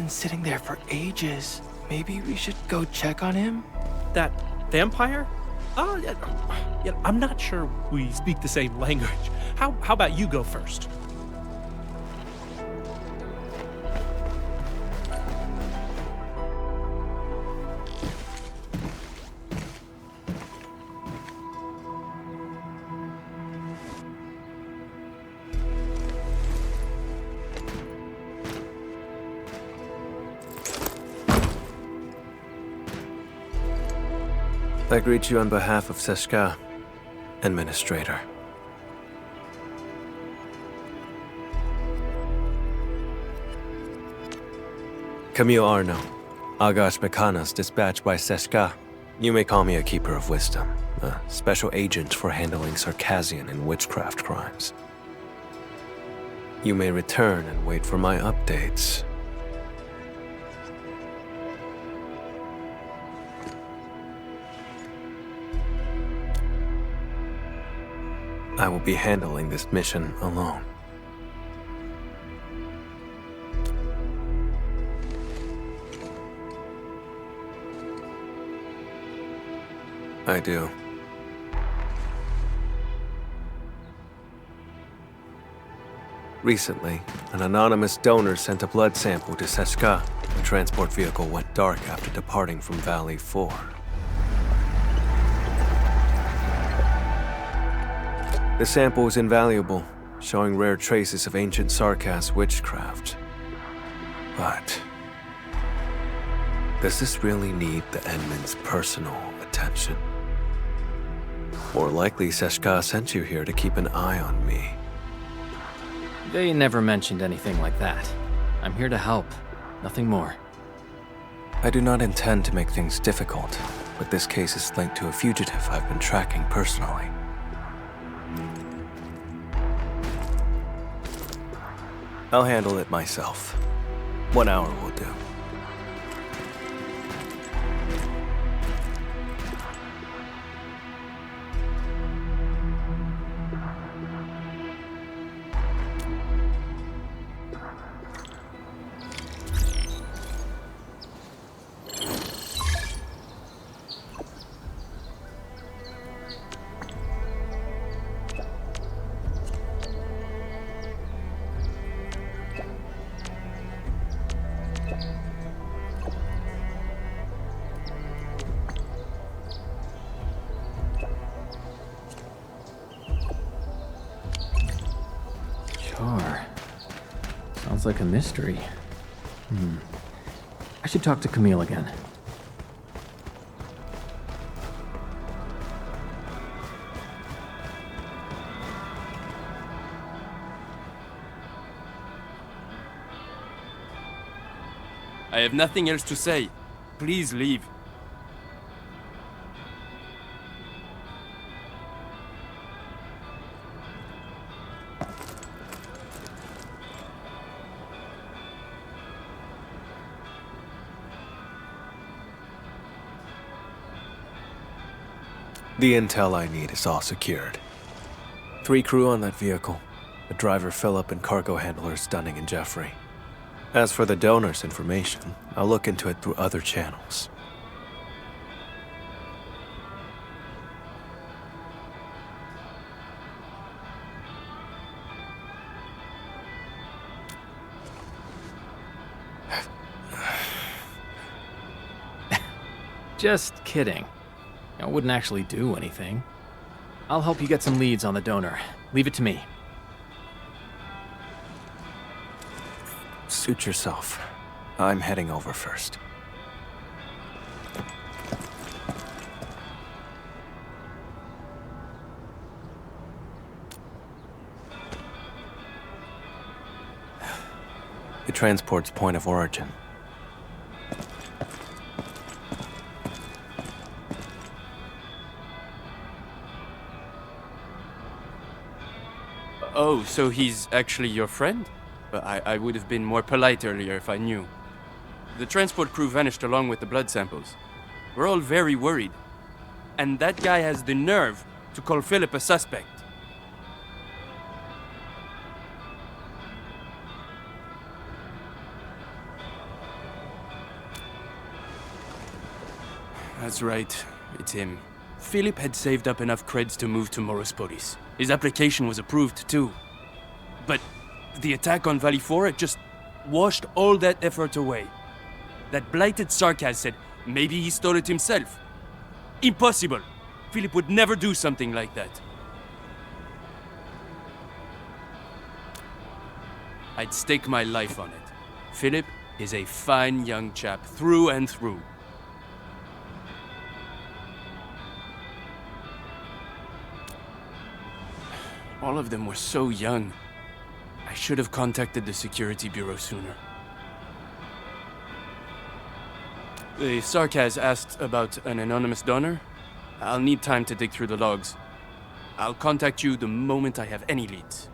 been sitting there for ages. Maybe we should go check on him? That vampire? I'm not sure we speak the same language. How about you go first? I greet you on behalf of Seshka, Administrator. Camille Arno, Agash Mekana's dispatched by Seshka. You may call me a Keeper of Wisdom, a special agent for handling Circassian and witchcraft crimes. You may return and wait for my updates. I will be handling this mission alone. I do. Recently, an anonymous donor sent a blood sample to Seshka. The transport vehicle went dark after departing from Valley 4. The sample was invaluable, showing rare traces of ancient Sarkas witchcraft. But does this really need the Endmin's personal attention? More likely, Seshka sent you here to keep an eye on me. They never mentioned anything like that. I'm here to help, nothing more. I do not intend to make things difficult, but this case is linked to a fugitive I've been tracking personally. I'll handle it myself. 1 hour will do. Sounds like a mystery. I should talk to Camille again. I have nothing else to say. Please leave. The intel I need is all secured. 3 crew on that vehicle. The driver Philip and cargo handlers Dunning and Jeffrey. As for the donor's information, I'll look into it through other channels. Just kidding. I wouldn't actually do anything. I'll help you get some leads on the donor. Leave it to me. Suit yourself. I'm heading over first. The transport's point of origin. Oh, so he's actually your friend? But I would have been more polite earlier if I knew. The transport crew vanished along with the blood samples. We're all very worried. And that guy has the nerve to call Philip a suspect. That's right. It's him. Philip had saved up enough creds to move to Morospodis. His application was approved, too. But the attack on Valley 4 had just washed all that effort away. That blighted Sarkaz said maybe he stole it himself. Impossible! Philip would never do something like that. I'd stake my life on it. Philip is a fine young chap, through and through. All of them were so young. I should have contacted the security bureau sooner. The Sarkaz asked about an anonymous donor. I'll need time to dig through the logs. I'll contact you the moment I have any leads.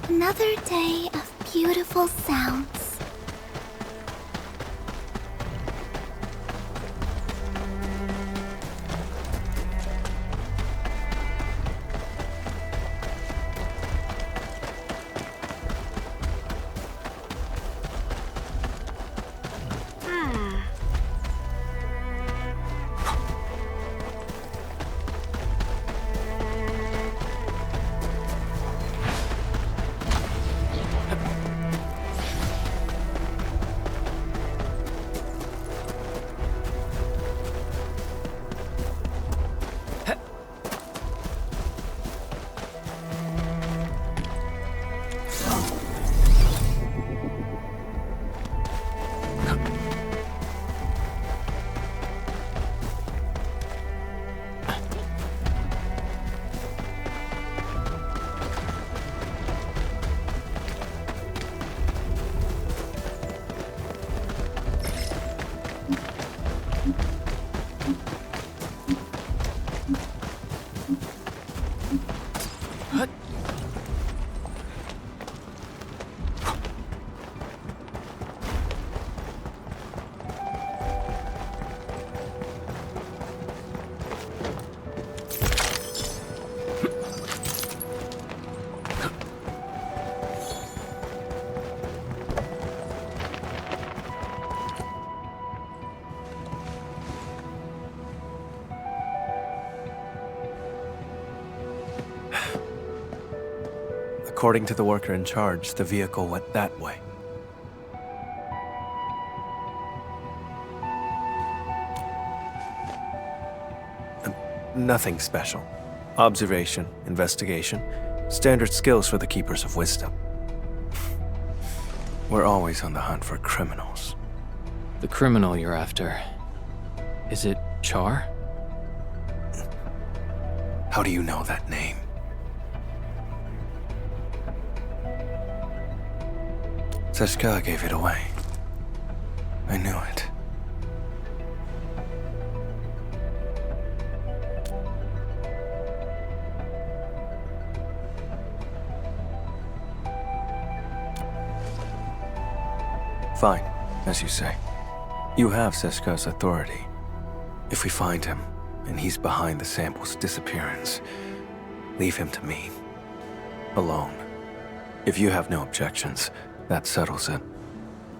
Another day of beautiful sounds. According to the worker in charge, the vehicle went that way. Nothing special. Observation, investigation, standard skills for the Keepers of Wisdom. We're always on the hunt for criminals. The criminal you're after. Is it Char? How do you know that name? Seshka gave it away. I knew it. Fine, as you say. You have Seshka's authority. If we find him, and he's behind the sample's disappearance, leave him to me. Alone. If you have no objections, that settles it.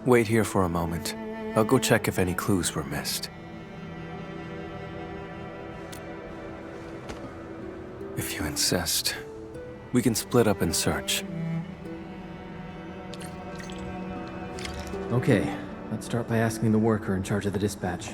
Wait here for a moment. I'll go check if any clues were missed. If you insist, we can split up and search. Okay, let's start by asking the worker in charge of the dispatch.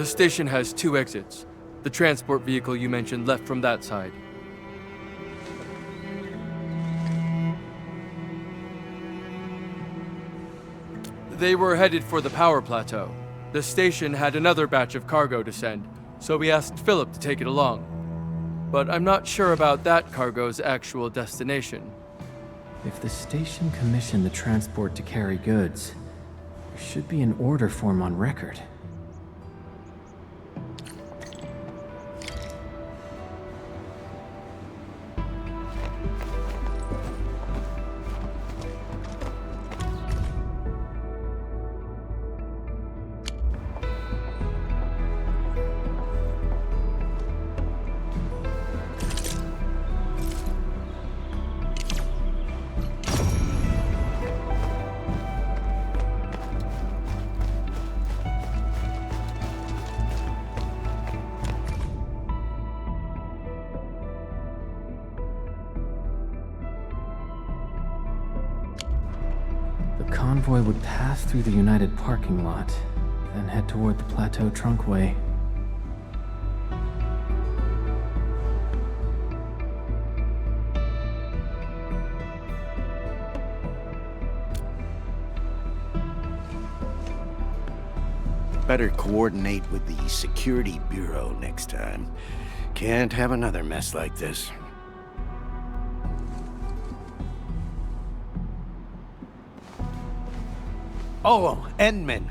The station has 2 exits. The transport vehicle you mentioned left from that side. They were headed for the power plateau. The station had another batch of cargo to send, so we asked Philip to take it along. But I'm not sure about that cargo's actual destination. If the station commissioned the transport to carry goods, there should be an order form on record. The convoy would pass through the United parking lot, then head toward the plateau trunkway. Better coordinate with the Security Bureau next time. Can't have another mess like this. Oh, Endmin.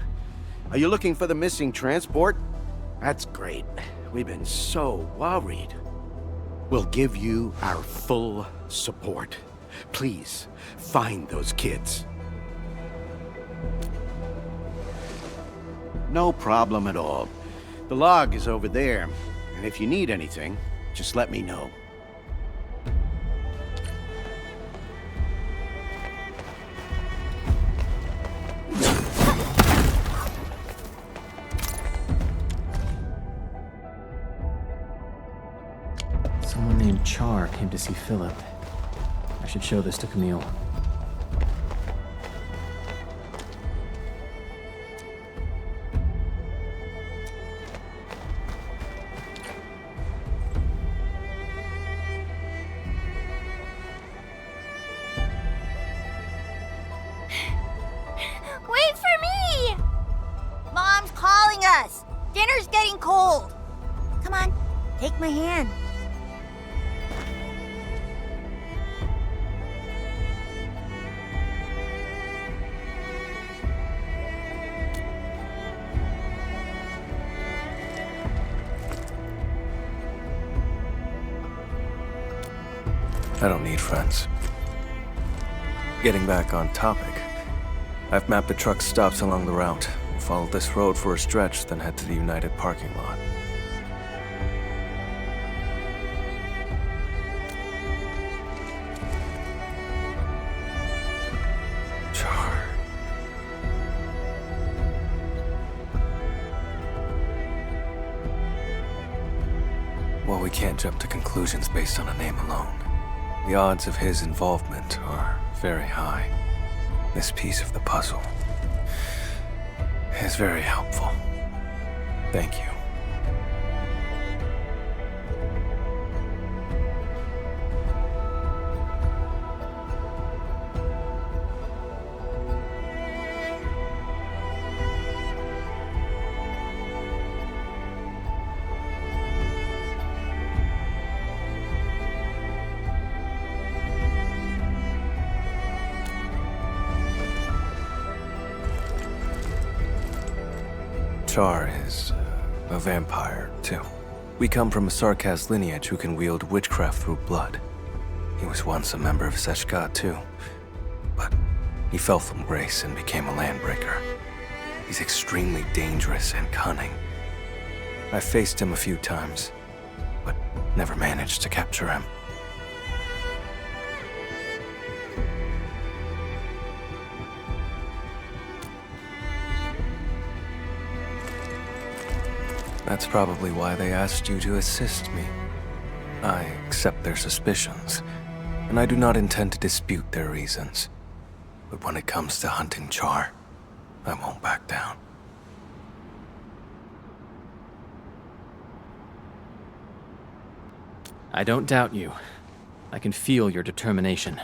Are you looking for the missing transport? That's great. We've been so worried. We'll give you our full support. Please, find those kids. No problem at all. The log is over there, and if you need anything, just let me know. Someone named Char came to see Philip. I should show this to Camille. Wait for me! Mom's calling us. Dinner's getting cold. Come on, take my hand. I don't need friends. Getting back on topic, I've mapped the truck stops along the route. We'll follow this road for a stretch, then head to the United parking lot. Char. Well, we can't jump to conclusions based on a name alone. The odds of his involvement are very high. This piece of the puzzle is very helpful. Thank you. Char is a vampire, too. We come from a Sarkaz lineage who can wield witchcraft through blood. He was once a member of Seshka, too. But he fell from grace and became a landbreaker. He's extremely dangerous and cunning. I've faced him a few times, but never managed to capture him. That's probably why they asked you to assist me. I accept their suspicions, and I do not intend to dispute their reasons. But when it comes to hunting Char, I won't back down. I don't doubt you. I can feel your determination.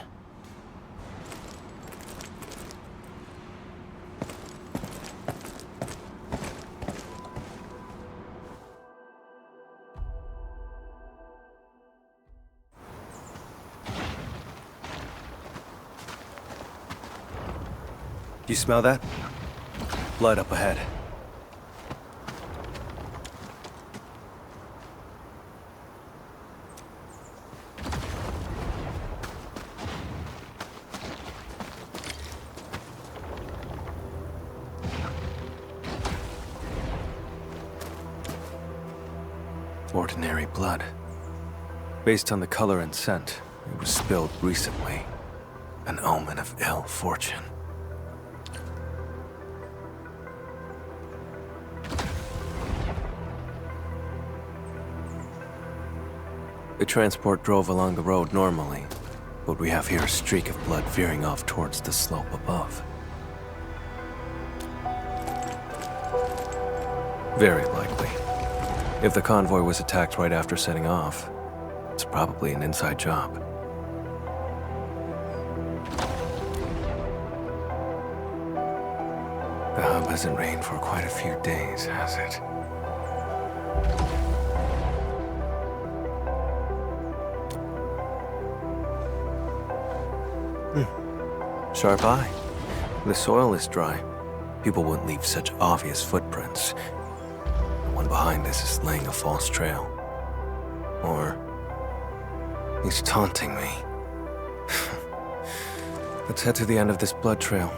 You smell that? Blood up ahead. Ordinary blood. Based on the color and scent, it was spilled recently. An omen of ill fortune. The transport drove along the road normally, but we have here a streak of blood veering off towards the slope above. Very likely. If the convoy was attacked right after setting off, it's probably an inside job. The hub hasn't rained for quite a few days, has it? Sharp eye. The soil is dry. People wouldn't leave such obvious footprints. The one behind this is laying a false trail. Or he's taunting me. Let's head to the end of this blood trail.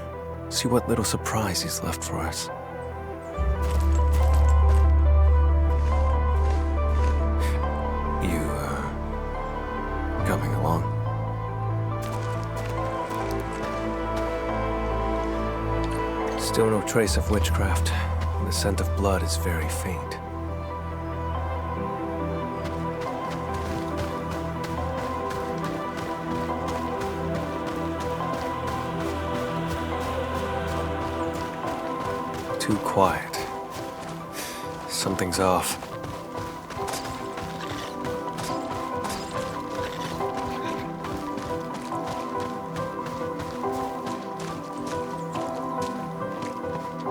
See what little surprise he's left for us. You, coming along? Still no trace of witchcraft. The scent of blood is very faint. Too quiet. Something's off.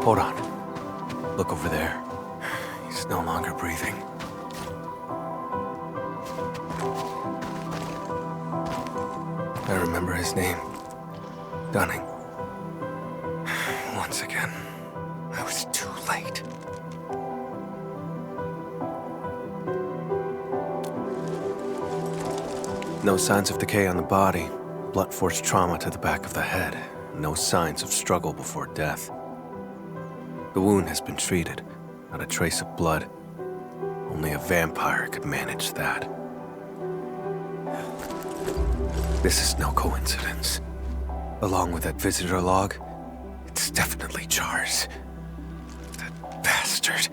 Hold on. Look over there. He's no longer breathing. I remember his name. Dunning. Once again, I was too late. No signs of decay on the body. Blunt force trauma to the back of the head. No signs of struggle before death. The wound has been treated, not a trace of blood. Only a vampire could manage that. This is no coincidence. Along with that visitor log, it's definitely Char's. That bastard.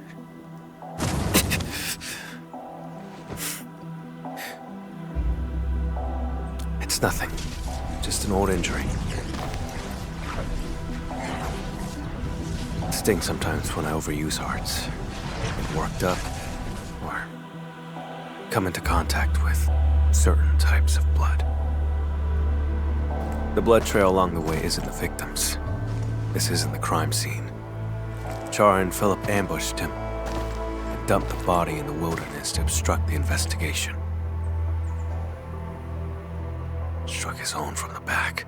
It's nothing. Just an old injury. Stings sometimes when I overuse arts. Get worked up, or come into contact with certain types of blood. The blood trail along the way isn't the victims. This isn't the crime scene. Char and Philip ambushed him and dumped the body in the wilderness to obstruct the investigation. Struck his own from the back.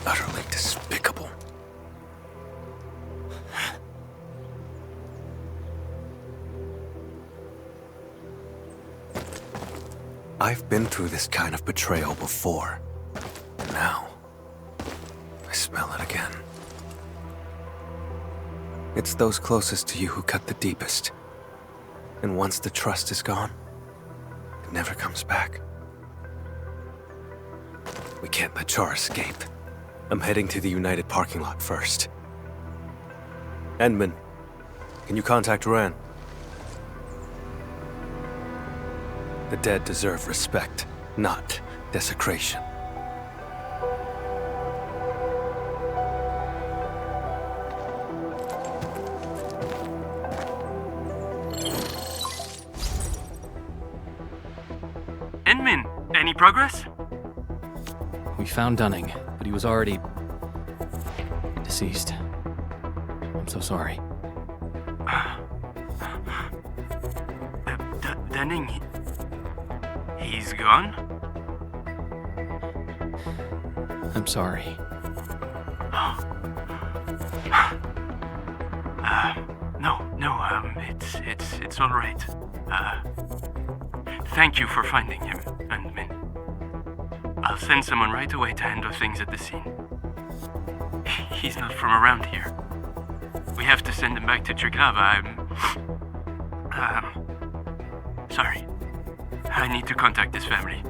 Utterly despicable. I've been through this kind of betrayal before. And now, I smell it again. It's those closest to you who cut the deepest. And once the trust is gone, it never comes back. We can't let Char escape. I'm heading to the United parking lot first. Endmin, can you contact Ran? The dead deserve respect, not desecration. Any progress? We found Dunning, but he was already deceased. I'm so sorry. Dunning, he's gone? I'm sorry. It's all right. Thank you for finding him, Endmin. I'll send someone right away to handle things at the scene. He's not from around here. We have to send him back to Triglava. Sorry. I need to contact his family.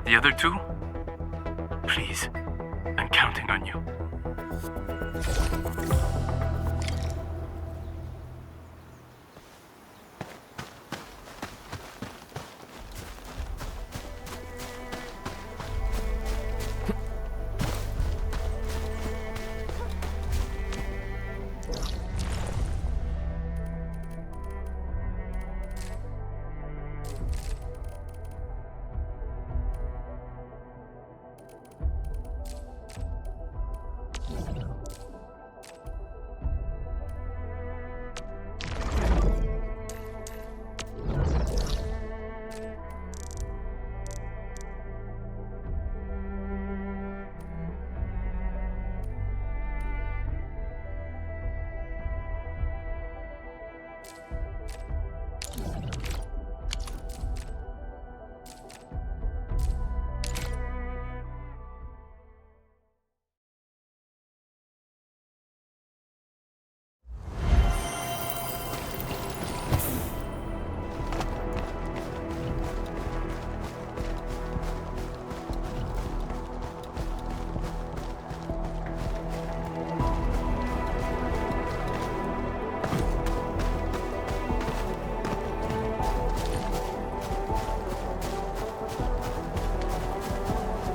The other two? Please, I'm counting on you.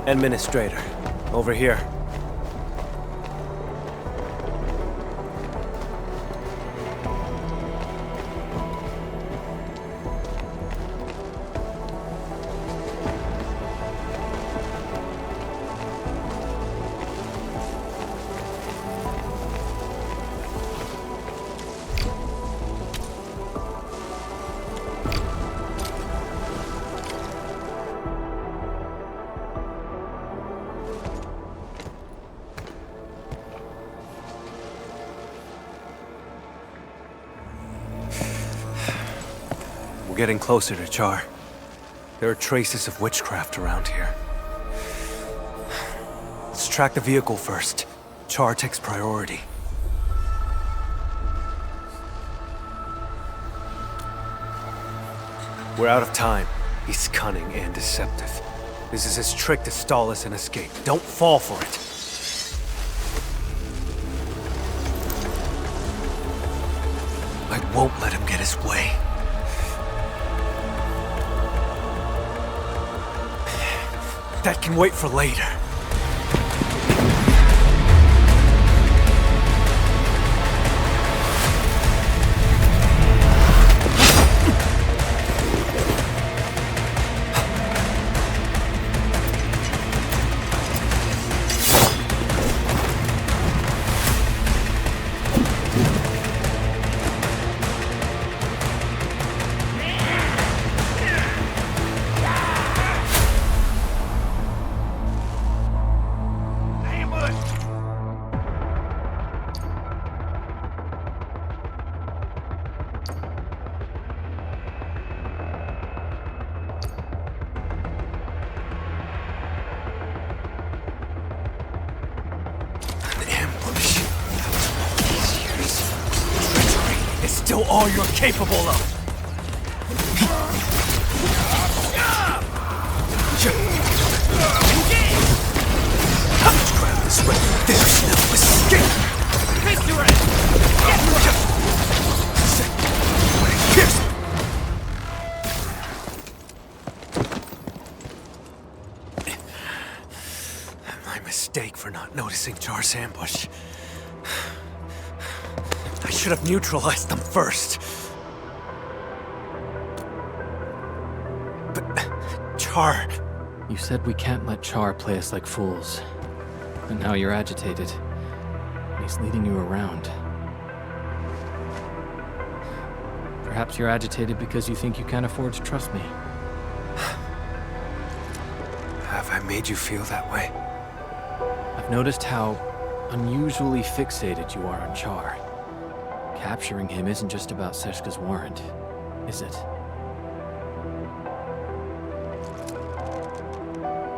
Administrator, over here. We're getting closer to Char. There are traces of witchcraft around here. Let's track the vehicle first. Char takes priority. We're out of time. He's cunning and deceptive. This is his trick to stall us and escape. Don't fall for it. I won't let him get his way. That can wait for later. Still all you're capable of. Grab this way. There's no escape. My mistake for not noticing Char's ambush. I should have neutralized them first. But Char. You said we can't let Char play us like fools. And now you're agitated. And he's leading you around. Perhaps you're agitated because you think you can't afford to trust me. Have I made you feel that way? I've noticed how unusually fixated you are on Char. Capturing him isn't just about Seshka's warrant, is it?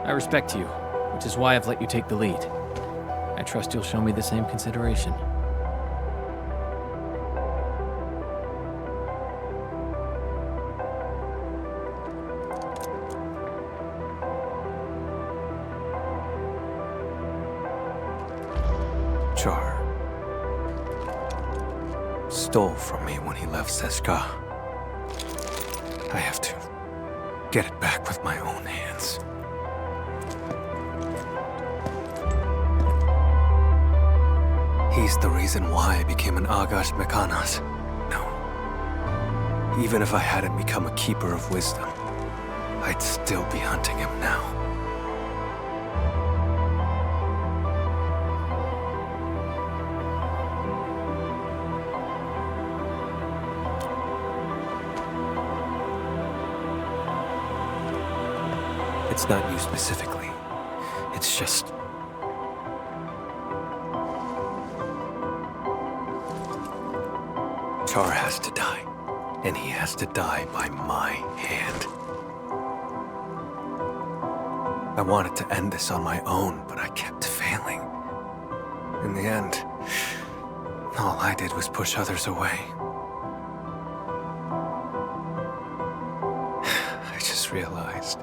I respect you, which is why I've let you take the lead. I trust you'll show me the same consideration. Char stole from me when he left Seshka. I have to get it back with my own hands. He's the reason why I became an Agash Mekanas. No. Even if I hadn't become a Keeper of Wisdom, I'd still be hunting him now. It's not you specifically. It's just... Char has to die. And he has to die by my hand. I wanted to end this on my own, but I kept failing. In the end, all I did was push others away. I just realized...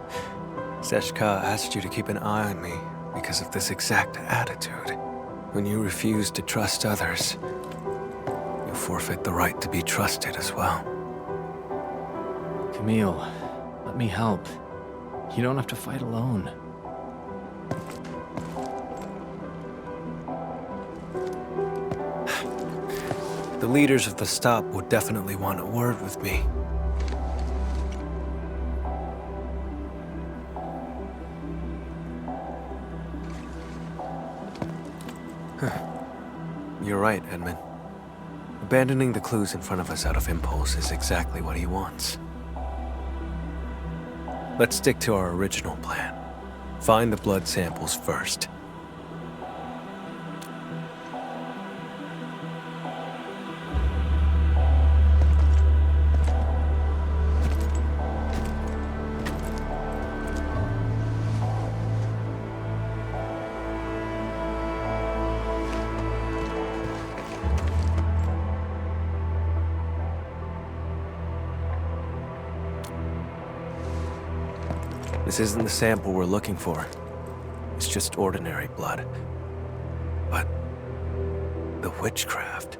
Seshka asked you to keep an eye on me because of this exact attitude. When you refuse to trust others, you forfeit the right to be trusted as well. Camille, let me help. You don't have to fight alone. The leaders of the stop would definitely want a word with me. You're right, Endmin. Abandoning the clues in front of us out of impulse is exactly what he wants. Let's stick to our original plan. Find the blood samples first. This isn't the sample we're looking for. It's just ordinary blood. But the witchcraft...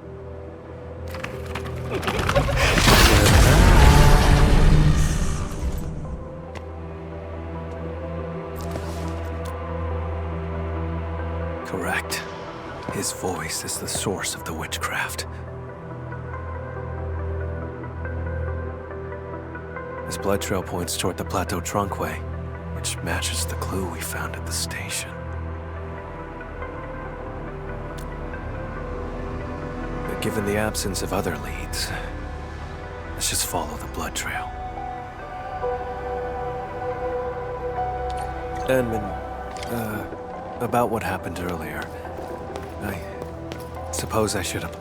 Correct. His voice is the source of the witchcraft. This blood trail points toward the Plateau Trunkway, which matches the clue we found at the station. But given the absence of other leads, let's just follow the blood trail. Endmin, about what happened earlier. I suppose I should have...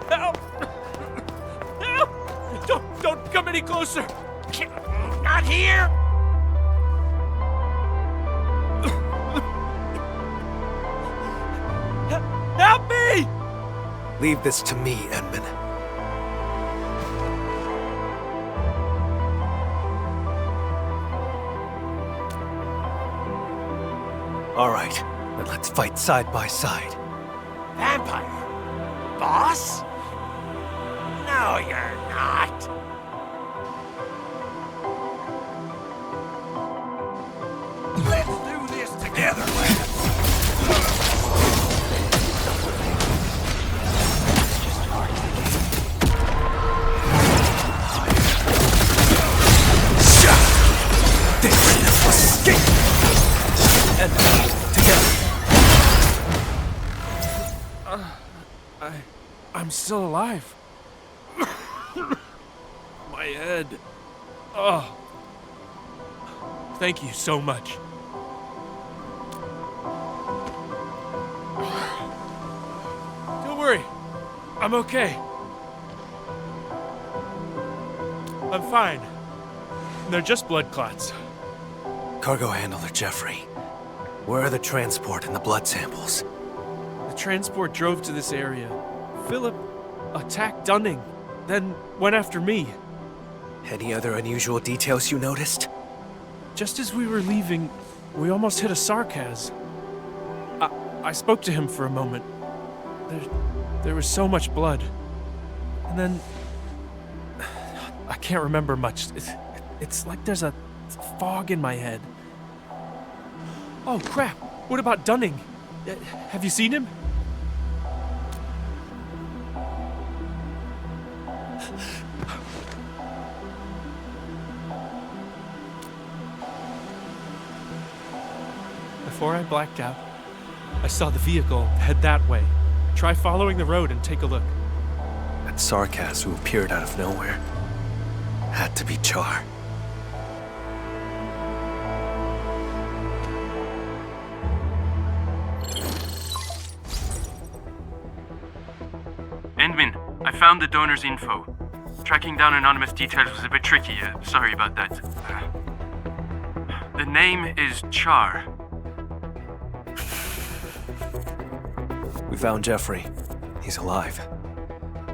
Help! Help! Don't come any closer! Not here! Help me! Leave this to me, Endmin. All right, then let's fight side by side. Vampire? Boss? No, you're not. Let's do this together, lad. Escape! And together. I'm still alive. My head. Oh. Thank you so much. Don't worry. I'm okay. I'm fine. They're just blood clots. Cargo handler Jeffrey, where are the transport and the blood samples? The transport drove to this area. Philip attacked Dunning, then went after me. Any other unusual details you noticed? Just as we were leaving, we almost hit a sarcas. I spoke to him for a moment. There was so much blood. And then... I can't remember much. It's like there's a fog in my head. Oh, crap! What about Dunning? Have you seen him? Before I blacked out, I saw the vehicle head that way. Try following the road and take a look. That sarcas who appeared out of nowhere had to be Char. Endmin, I found the donor's info. Tracking down anonymous details was a bit tricky. Sorry about that. The name is Char. We found Jeffrey. He's alive.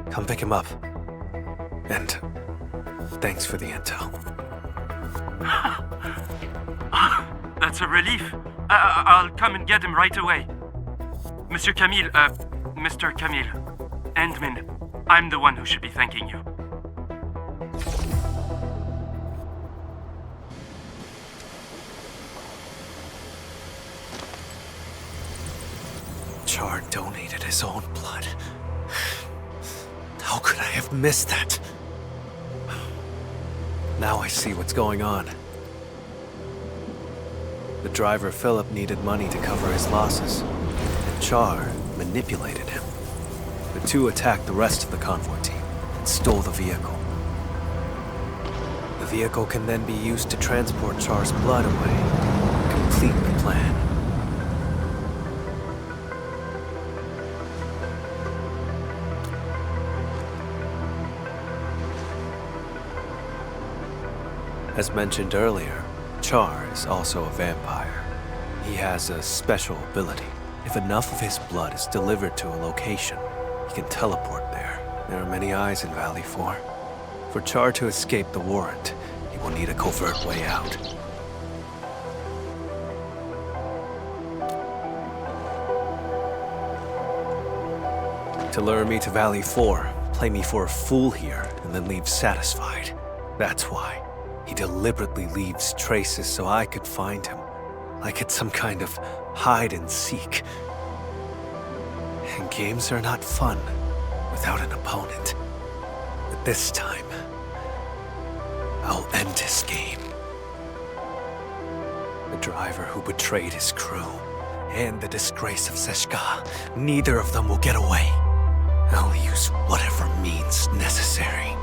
Come pick him up. And thanks for the intel. That's a relief. I'll come and get him right away. Mr. Camille, Endmin, I'm the one who should be thanking you. Char donated his own blood. How could I have missed that? Now I see what's going on. The driver Philip needed money to cover his losses, and Char manipulated him. The two attacked the rest of the convoy team and stole the vehicle. The vehicle can then be used to transport Char's blood away. Complete the plan. As mentioned earlier, Char is also a vampire. He has a special ability. If enough of his blood is delivered to a location, he can teleport there. There are many eyes in Valley 4. For Char to escape the warrant, he will need a covert way out. To lure me to Valley 4, play me for a fool here, and then leave satisfied. That's why. He deliberately leaves traces so I could find him, like it's some kind of hide and seek. And games are not fun without an opponent. But this time, I'll end his game. The driver who betrayed his crew, and the disgrace of Seshka, neither of them will get away. I'll use whatever means necessary.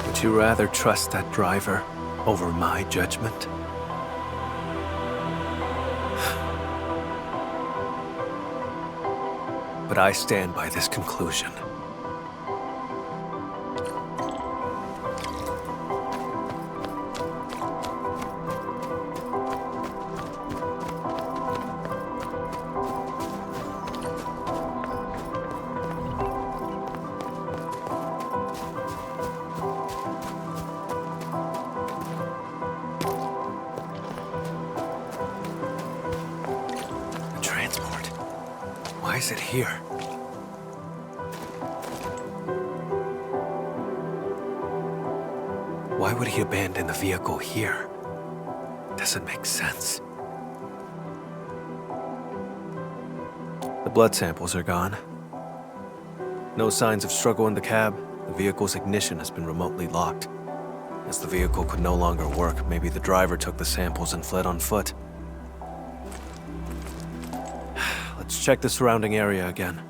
Would you rather trust that driver over my judgment? But I stand by this conclusion. Why is it here? Why would he abandon the vehicle here? Doesn't make sense. The blood samples are gone. No signs of struggle in the cab. The vehicle's ignition has been remotely locked. As the vehicle could no longer work, maybe the driver took the samples and fled on foot. Let's check the surrounding area again.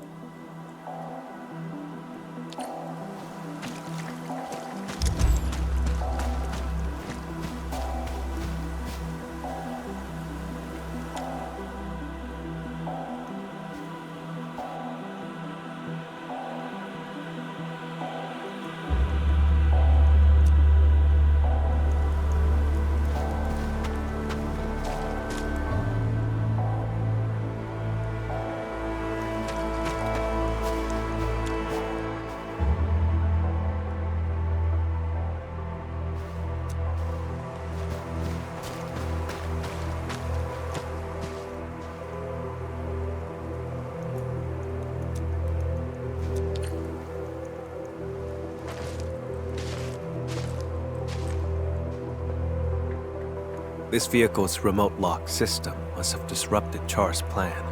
This vehicle's remote lock system must have disrupted Char's plan.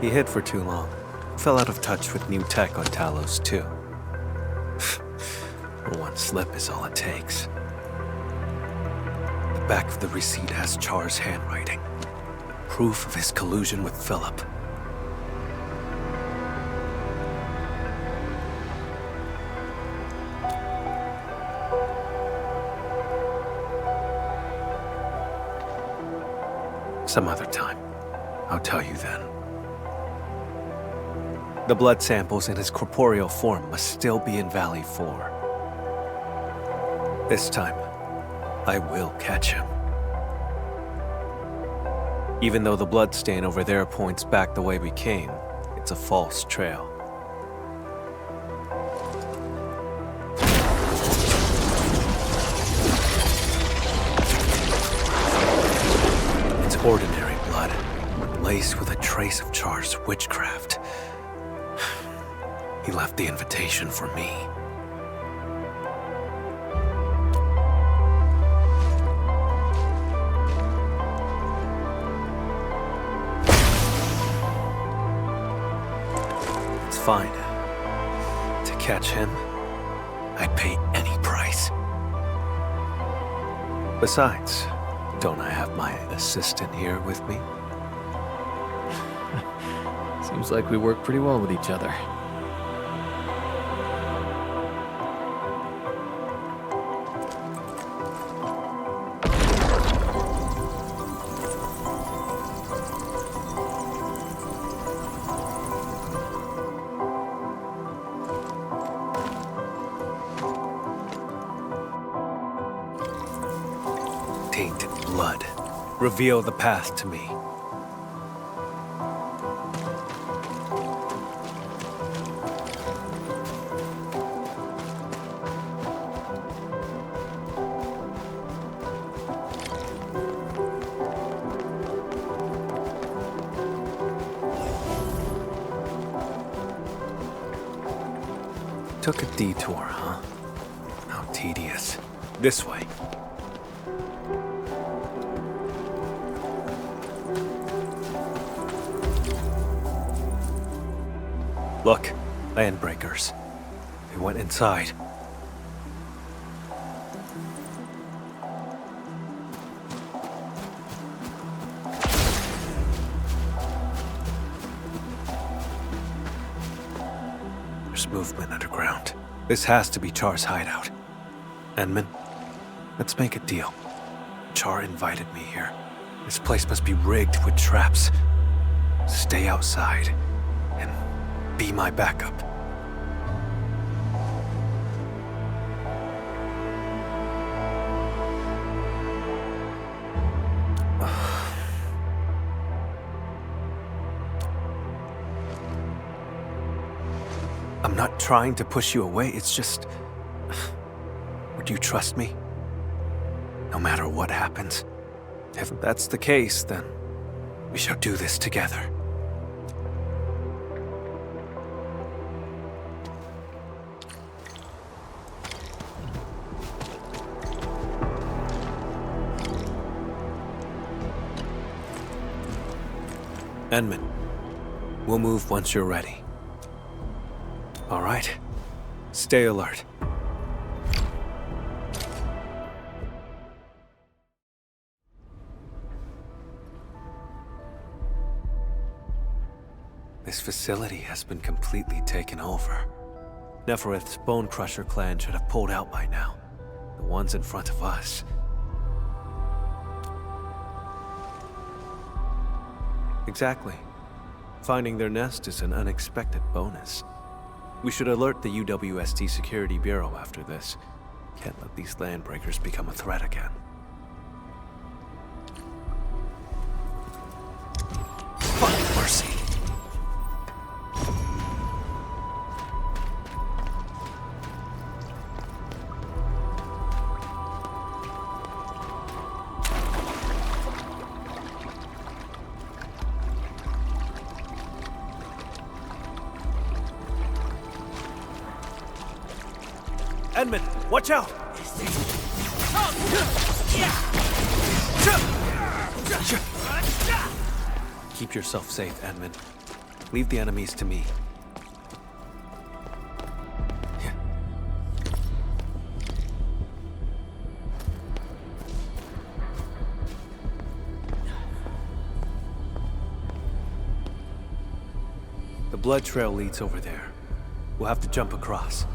He hid for too long, fell out of touch with new tech on Talos too. One slip is all it takes. The back of the receipt has Char's handwriting, proof of his collusion with Philip. Some other time. I'll tell you then. The blood samples in his corporeal form must still be in Valley 4. This time, I will catch him. Even though the blood stain over there points back the way we came, it's a false trail. Ordinary blood, laced with a trace of Char's witchcraft. He left the invitation for me. It's fine. To catch him, I'd pay any price. Besides, don't I have my assistant here with me? Seems like we work pretty well with each other. Tainted blood. Reveal the path to me. Took a detour, huh? How tedious. This way. Look, landbreakers. They went inside. There's movement underground. This has to be Char's hideout. Endmin, let's make a deal. Char invited me here. This place must be rigged with traps. Stay outside and be my backup. I'm not trying to push you away, it's just... Would you trust me? No matter what happens? If that's the case, then We shall do this together. Endmin, we'll move once you're ready. All right? Stay alert. This facility has been completely taken over. Neferith's Bone Crusher clan should have pulled out by now. The ones in front of us. Exactly. Finding their nest is an unexpected bonus. We should alert the UWST Security Bureau after this. Can't let these landbreakers become a threat again. Fuck mercy. Endmin, watch out! Keep yourself safe, Endmin. Leave the enemies to me. The blood trail leads over there. We'll have to jump across.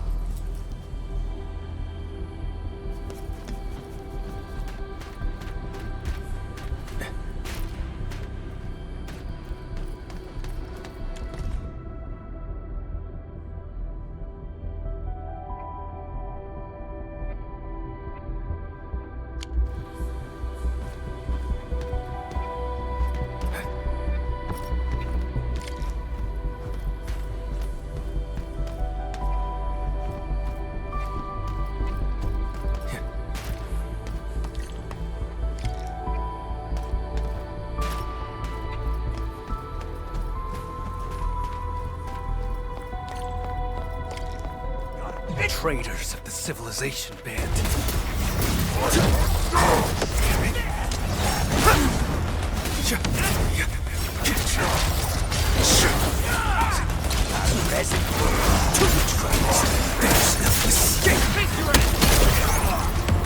Traitors of the Civilization Band.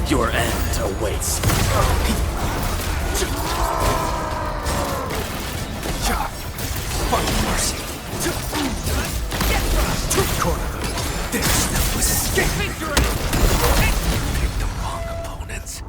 Your end awaits. Fuck mercy. Corner. There's no escape. Pick the wrong opponents.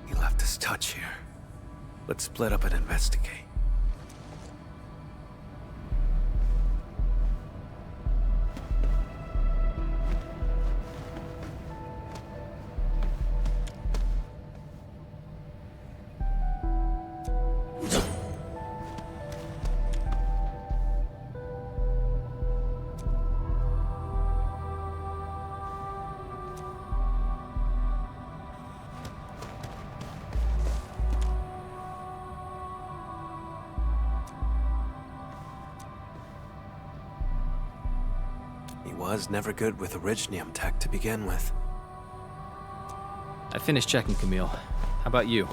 He left his touch here. Let's split up and investigate. He was never good with Originium tech to begin with. I finished checking, Camille. How about you?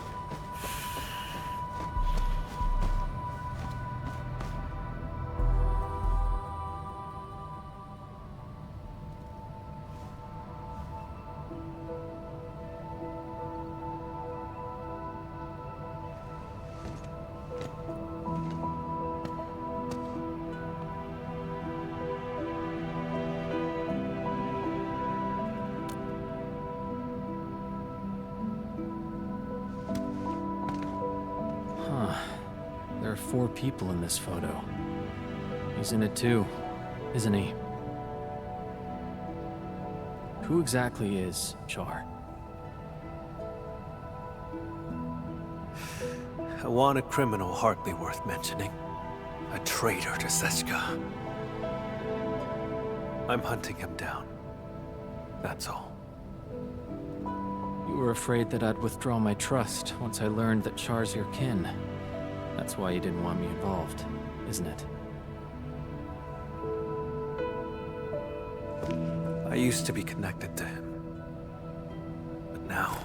There are 4 people in this photo. He's in it too, isn't he? Who exactly is Char? A wanted criminal hardly worth mentioning. A traitor to Seska. I'm hunting him down. That's all. You were afraid that I'd withdraw my trust once I learned that Char's your kin. That's why you didn't want me involved, isn't it? I used to be connected to him. But now...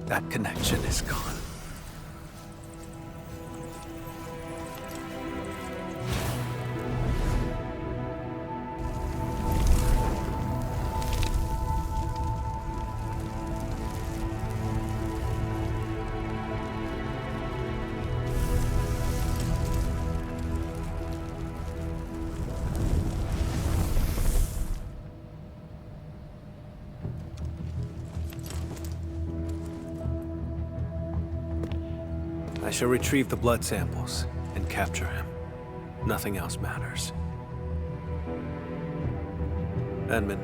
that connection is gone. I shall retrieve the blood samples and capture him. Nothing else matters. Endmin,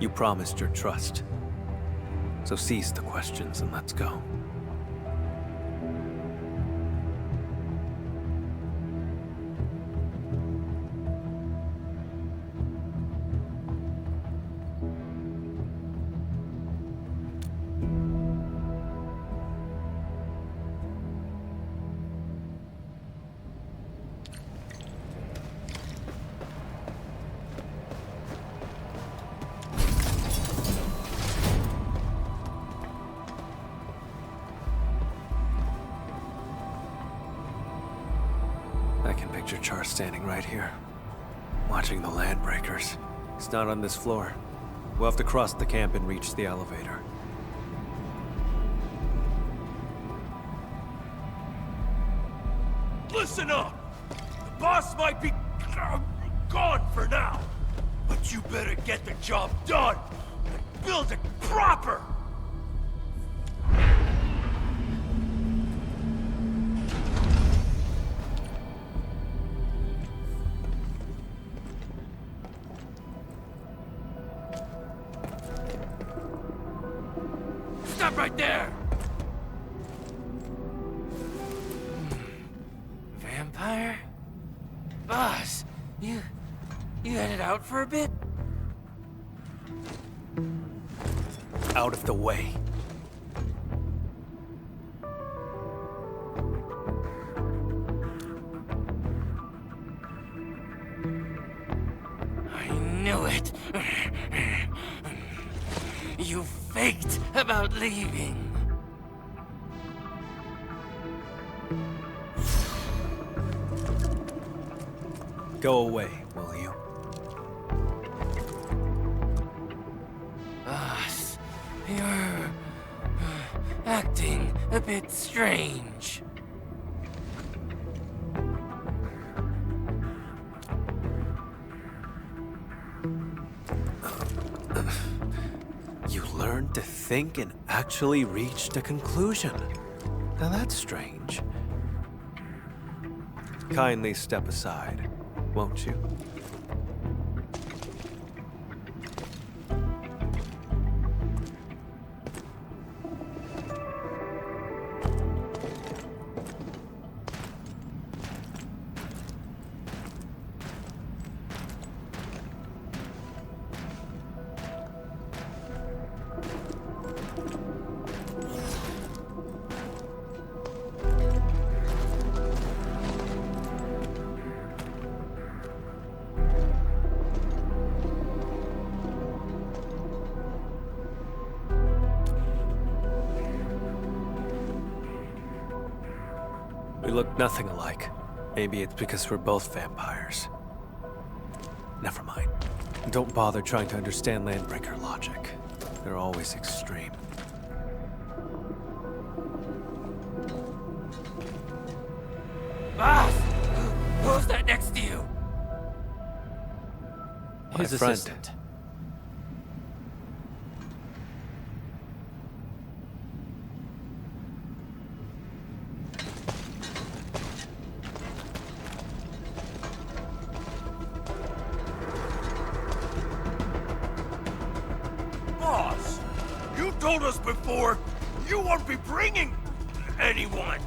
you promised your trust. So cease the questions and let's go. I can picture Char standing right here, watching the Landbreakers. He's not on this floor. We'll have to cross the camp and reach the elevator. Listen up! The boss might be gone for now, but you better get the job done and build it proper! Stop right there! Vampire? Boss, you headed out for a bit? Out of the way. I knew it. You faked about leaving. Go away, will you? Boss, you're acting a bit strange. You learned to think and actually reached a conclusion. Now that's strange. Kindly step aside, won't you? We look nothing alike. Maybe it's because we're both vampires. Never mind. Don't bother trying to understand Landbreaker logic. They're always extreme. Boss! Who's that next to you? His friend. assistant. told us before you won't be bringing anyone.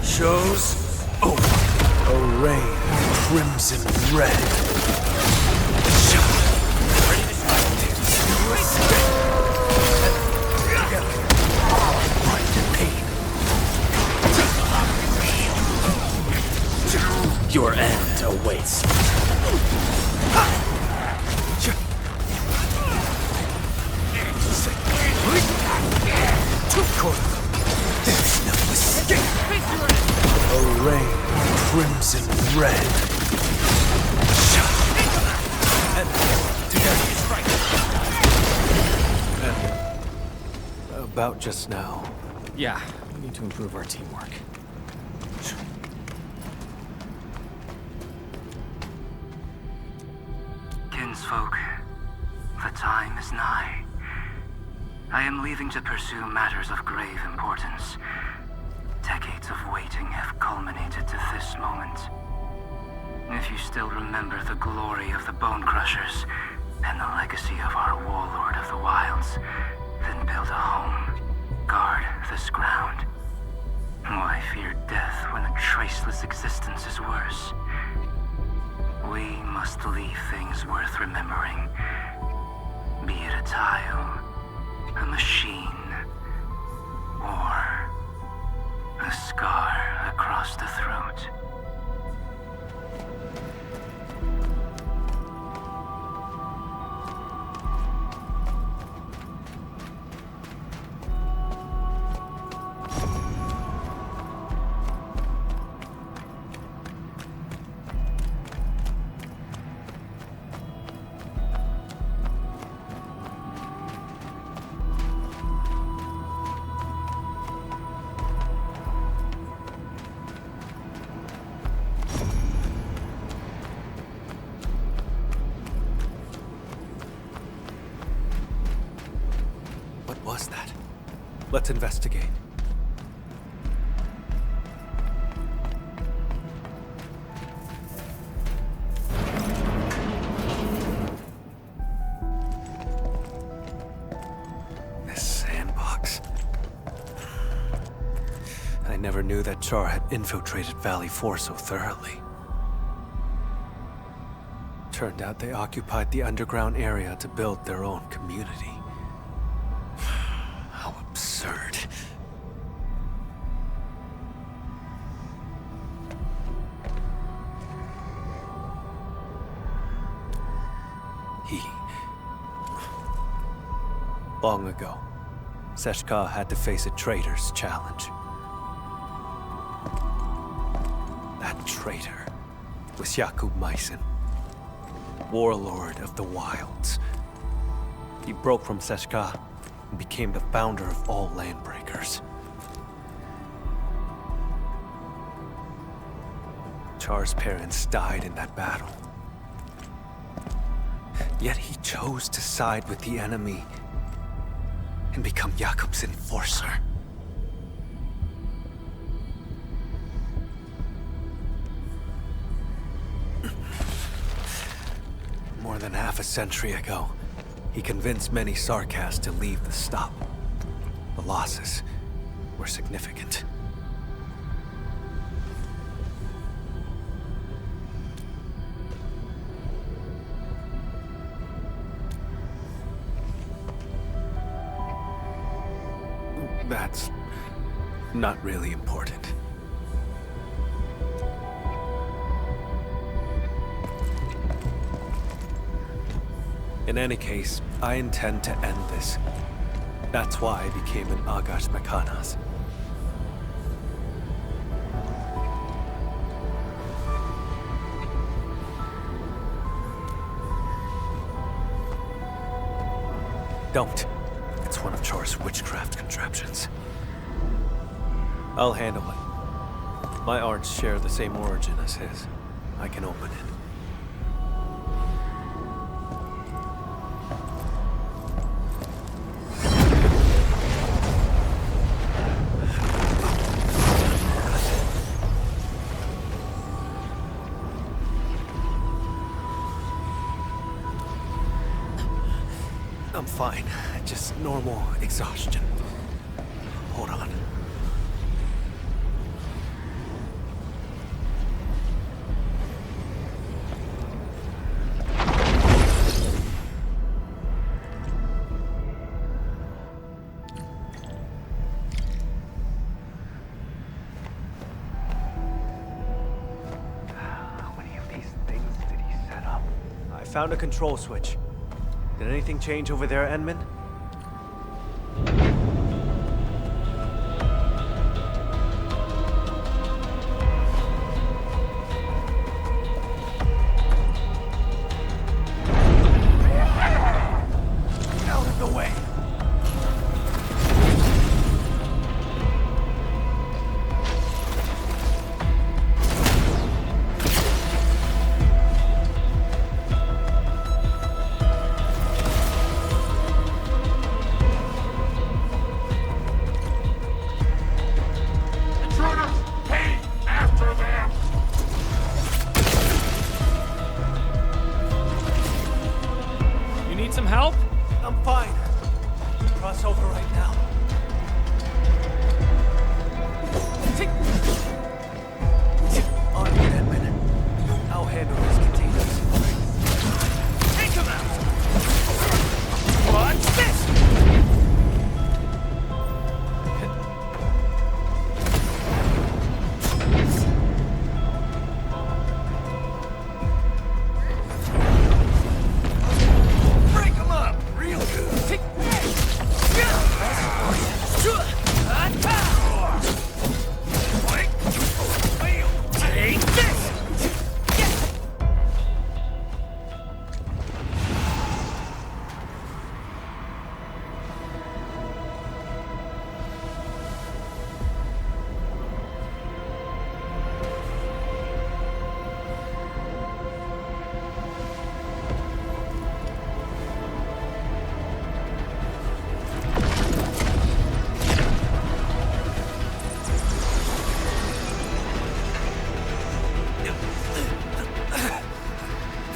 Shows over. Array crimson red. Your end awaits. There's no escape. Array crimson red. About just now. Yeah, we need to improve our teamwork. Kinsfolk, the time is nigh. I am leaving to pursue matters of grave importance. Decades of waiting have culminated to this moment. If you still remember the glory of the Bone Crushers and the legacy of our warlord of the wilds, then build a home, guard this ground. Why fear death when a traceless existence is worse? We must leave things worth remembering. Be it a tile, a machine, or a scar across the throat. What was that? Let's investigate. This sandbox. I never knew that Char had infiltrated Valley 4 so thoroughly. Turned out they occupied the underground area to build their own community. How absurd. Long ago, Seshka had to face a traitor's challenge. That traitor was Jakub Meissen, warlord of the wilds. He broke from Seshka and became the founder of all Landbreakers. Char's parents died in that battle. Yet he chose to side with the enemy and become Jakub's enforcer. More than half a century ago, he convinced many Sarkas to leave the steppe. The losses were significant. That's not really important. In any case, I intend to end this. That's why I became an Agash Mekanas. Don't. It's one of Char's witchcraft contraptions. I'll handle it. My arts share the same origin as his. I can open it. I'm fine. Just normal exhaustion. Hold on. How many of these things did he set up? I found a control switch. Did anything change over there, Endmin? Out of the way! You need some help? I'm fine. Cross over right now. On you, Endmin. I'll handle these containers. Take him out! Watch this! Break him up! Real good! Take Take this!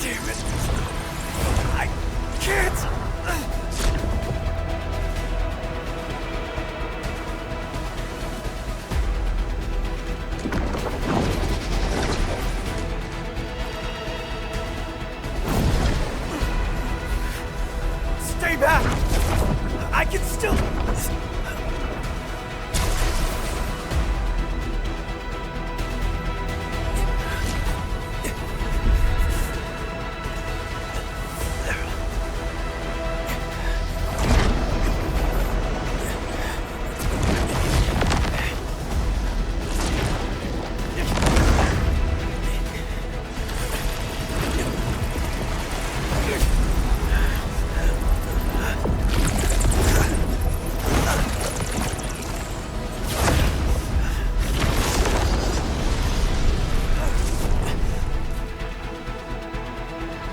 Damn it! I can't! Stay back! I can still...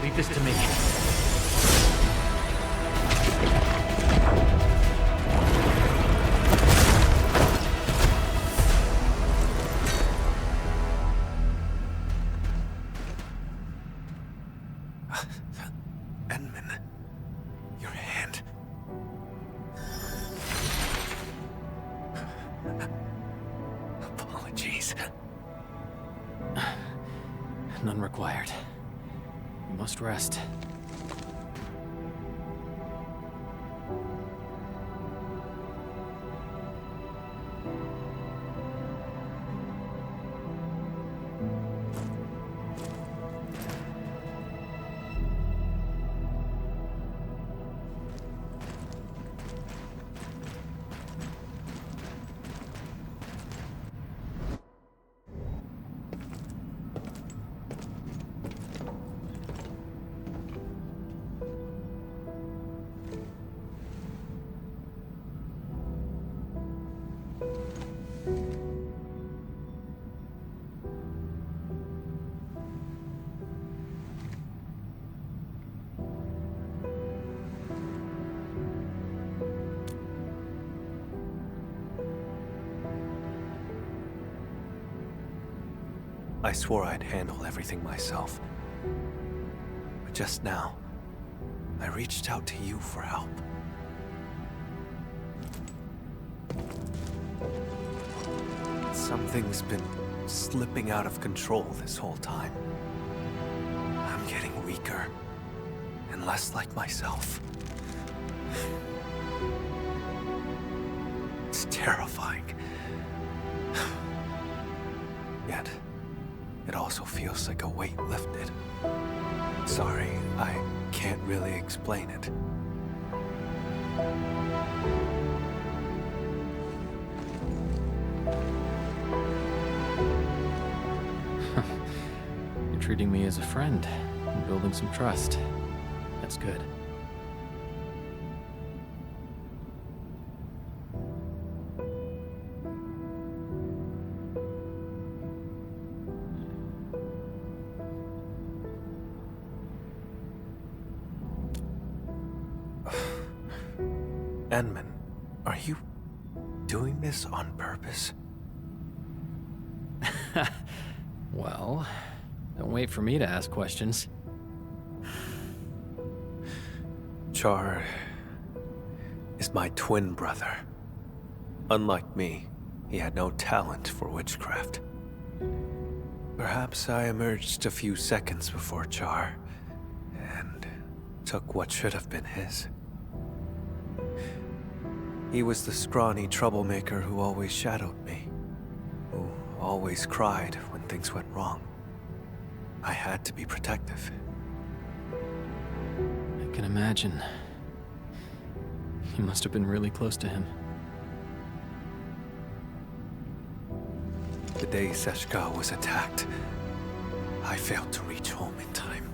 Leave this to me. Endmin. Your hand. Apologies. None required. You must rest. I swore I'd handle everything myself. But just now, I reached out to you for help. Something's been slipping out of control this whole time. I'm getting weaker and less like myself. It's terrifying. Yet, it also feels like a weight lifted. Sorry, I can't really explain it. You're treating me as a friend and building some trust. That's good. Endmin, are you doing this on purpose? Well, don't wait for me to ask questions. Char is my twin brother. Unlike me, he had no talent for witchcraft. Perhaps I emerged a few seconds before Char, and took what should have been his. He was the scrawny troublemaker who always shadowed me, who always cried when things went wrong. I had to be protective. I can imagine. You must have been really close to him. The day Seshka was attacked, I failed to reach home in time.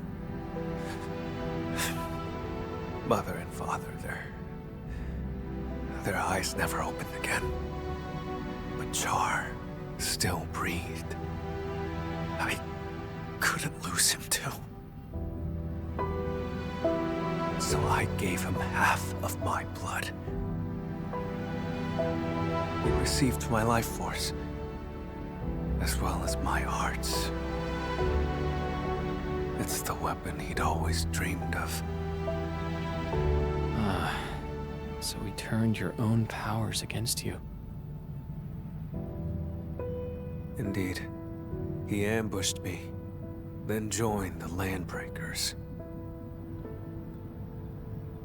Mother and father, their eyes never opened again. But Char still breathed. I couldn't lose him too. So I gave him half of my blood. He received my life force, as well as my hearts. It's the weapon he'd always dreamed of. So he turned your own powers against you. Indeed. He ambushed me, then joined the Landbreakers.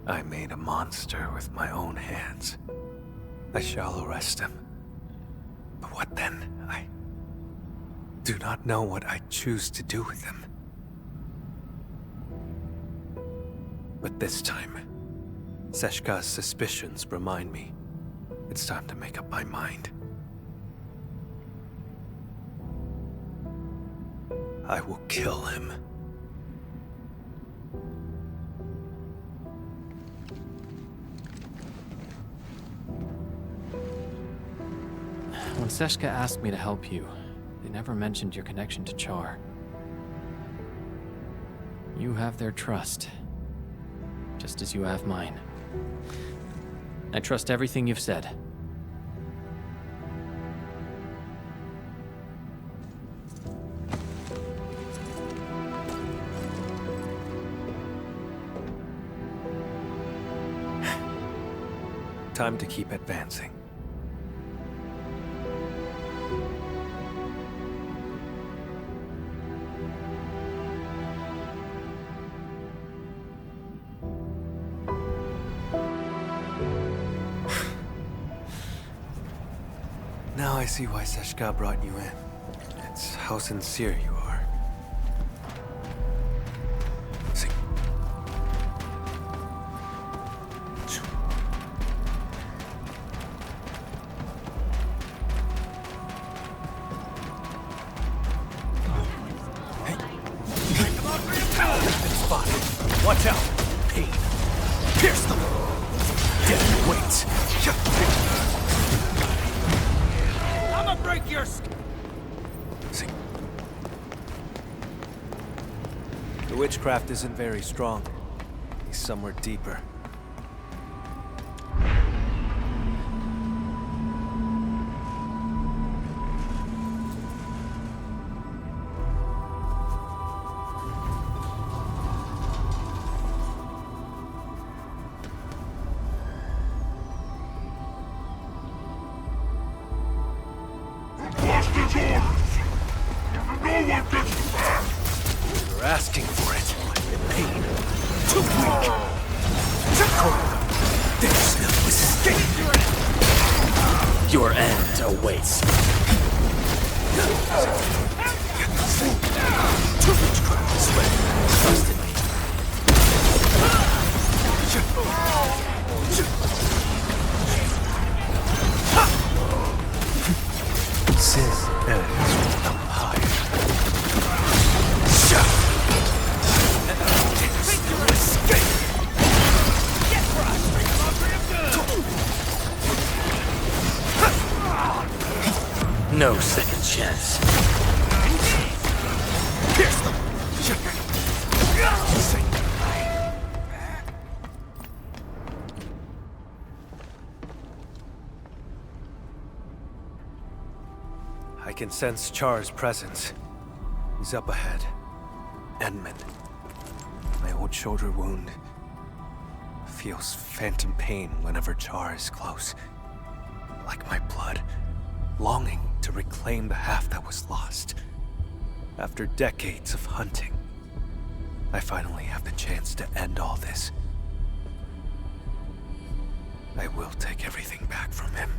I made a monster with my own hands. I shall arrest him. But what then? I do not know what I choose to do with him. But this time, Seshka's suspicions remind me it's time to make up my mind. I will kill him. When Seshka asked me to help you, they never mentioned your connection to Char. You have their trust, just as you have mine. I trust everything you've said. Time to keep advancing. Now I see why Seshka brought you in. It's how sincere you are. See. Spotted. Watch out. Pain. Pierce them. Death waits. Break your The witchcraft isn't very strong. He's somewhere deeper. too weak. There's no escape. Your end awaits. Trust in me. Sis ends up high. No second chance. Pierce them. I can sense Char's presence. He's up ahead. Endmin. My old shoulder wound feels phantom pain whenever Char is close. Like my blood, longing to reclaim the half that was lost. After decades of hunting, I finally have the chance to end all this. I will take everything back from him.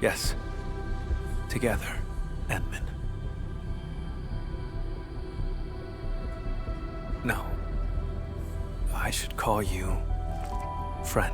Yes. Together, Endmin. No. I should call you friend.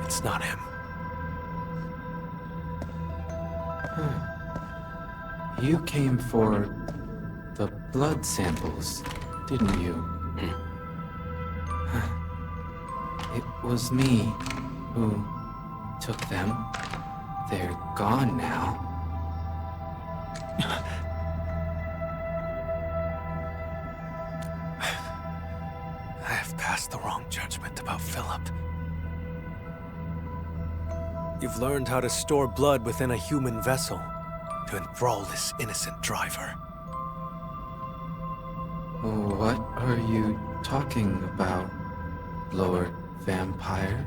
It's not him. You came for the blood samples, didn't you? It was me who took them. They're gone now. I have passed the wrong judgment about Philip. You've learned how to store blood within a human vessel to enthrall this innocent driver. What are you talking about, Lord Vampire?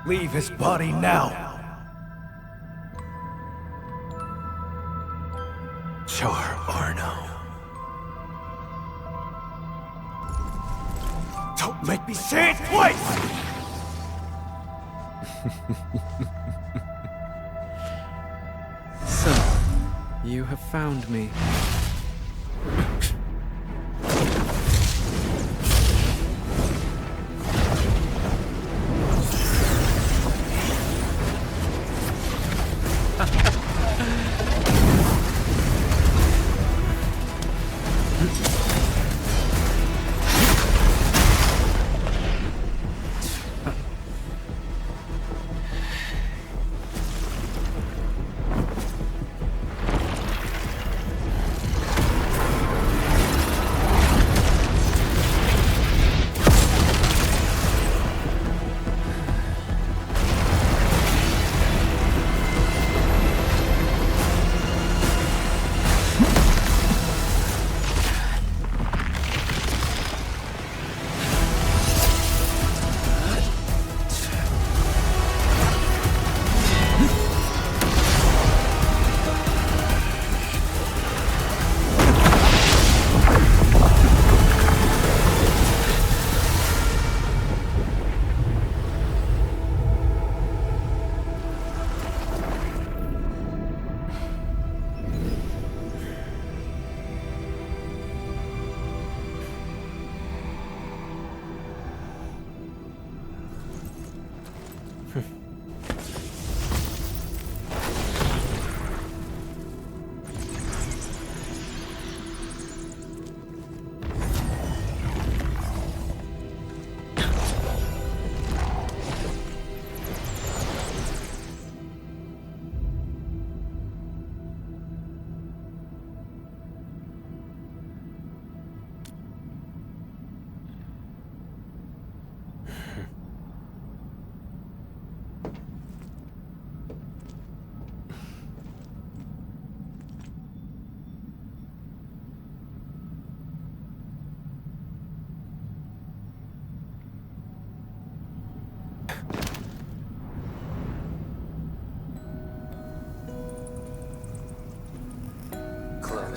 Leave his body now. Char Arno. Don't make me say it twice! So, you have found me.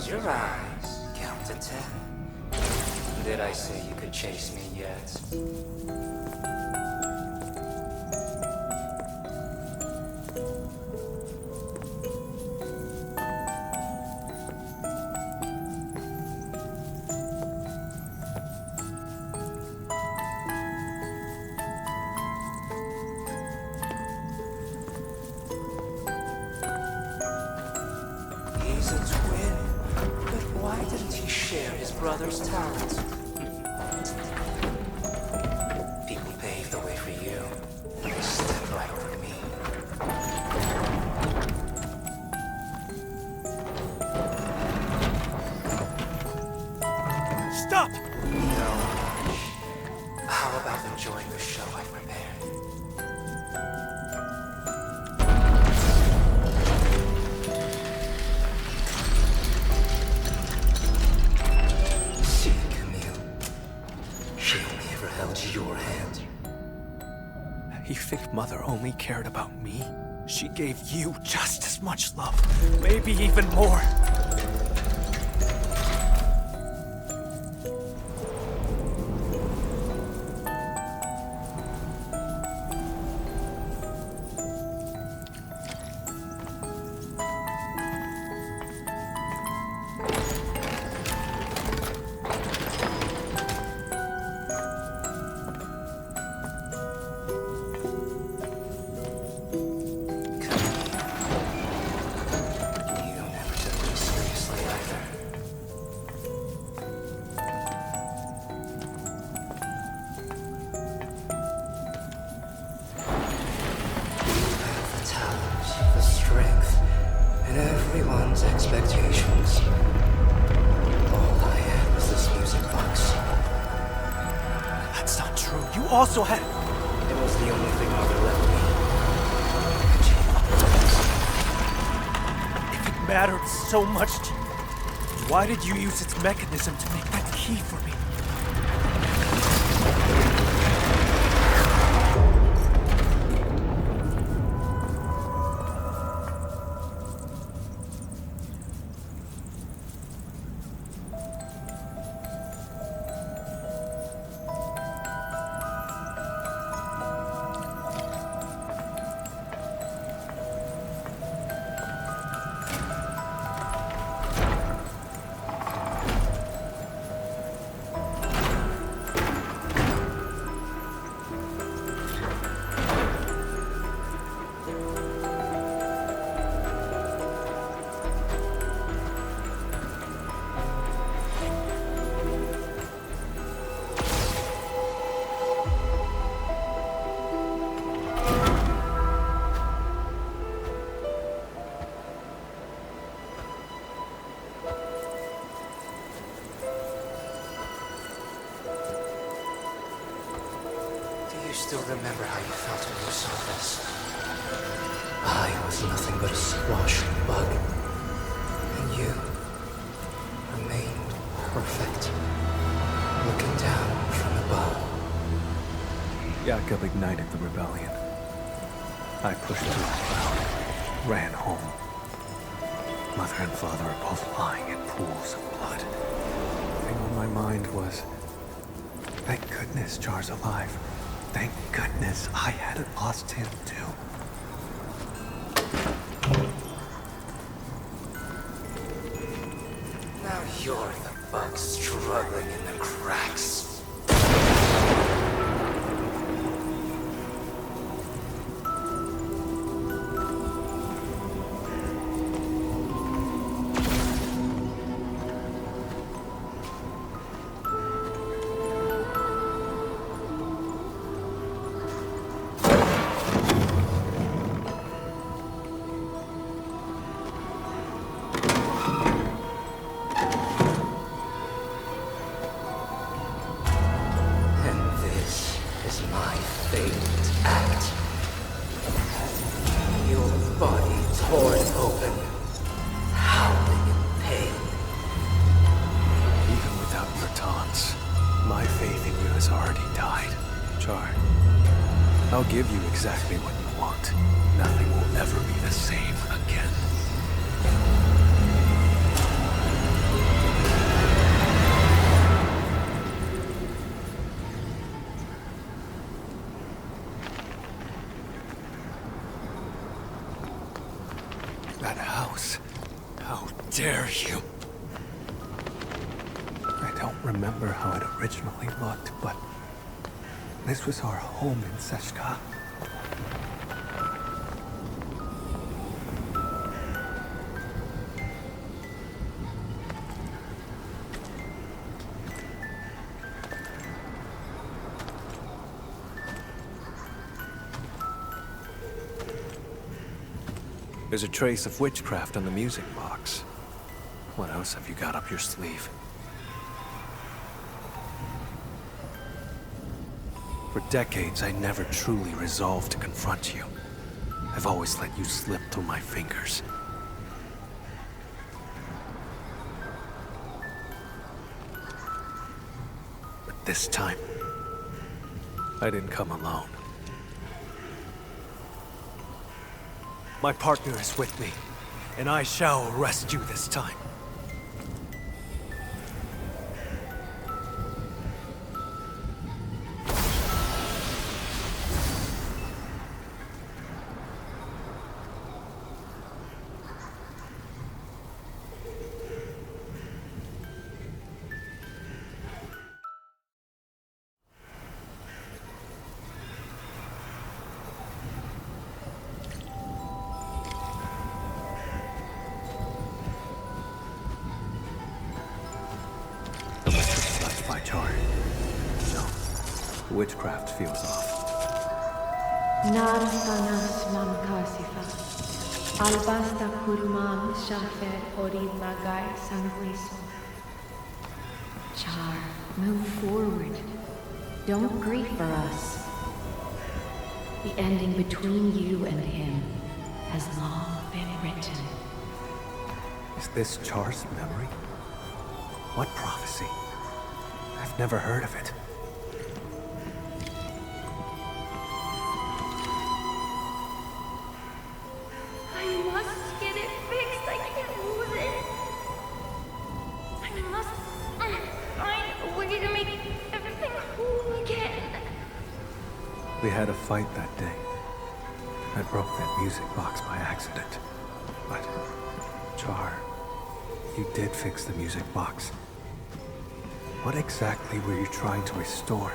Close your eyes. Count to 10. Did I say you could chase me yet? He's a twin, but why didn't he share his brother's talents? People paved the way for you, and they stepped right over me. Stop! No. How about enjoying the show I prepared? See, Camille. She only ever held your hand. You think Mother only cared about me? She gave you just as much love, maybe even more. You never took me seriously either. You have the talent, the strength, and everyone's expectations. All I had was this music box. That's not true. You also had... It was the only thing Mother left me. If it mattered so much to you, why did you use its mechanism to make that key for me? Do you still remember how you felt when you saw this? I was nothing but a squashing bug. And you remained perfect. Looking down from above. Jakob ignited the rebellion. I pushed through the crowd, ran home. Mother and father are both lying in pools of blood. The thing on my mind was, thank goodness Jar's alive. Thank goodness I hadn't lost him too. Now you're the bug struggling in the cracks. I'll give you exactly what you want. Nothing will ever be the same again. That house. How dare you? I don't remember how it originally looked, but this was our home in Seshka. There's a trace of witchcraft on the music box. What else have you got up your sleeve? For decades, I never truly resolved to confront you. I've always let you slip through my fingers. But this time, I didn't come alone. My partner is with me, and I shall arrest you this time. Witchcraft feels off. Narsanas mamkasifa. Albasta kurman shafer orid magai sanguiso. Char, move forward. Don't grieve for us. The ending between you and him has long been written. Is this Char's memory? What prophecy? I've never heard of it. We had a fight that day. I broke that music box by accident. But, Char, you did fix the music box. What exactly were you trying to restore?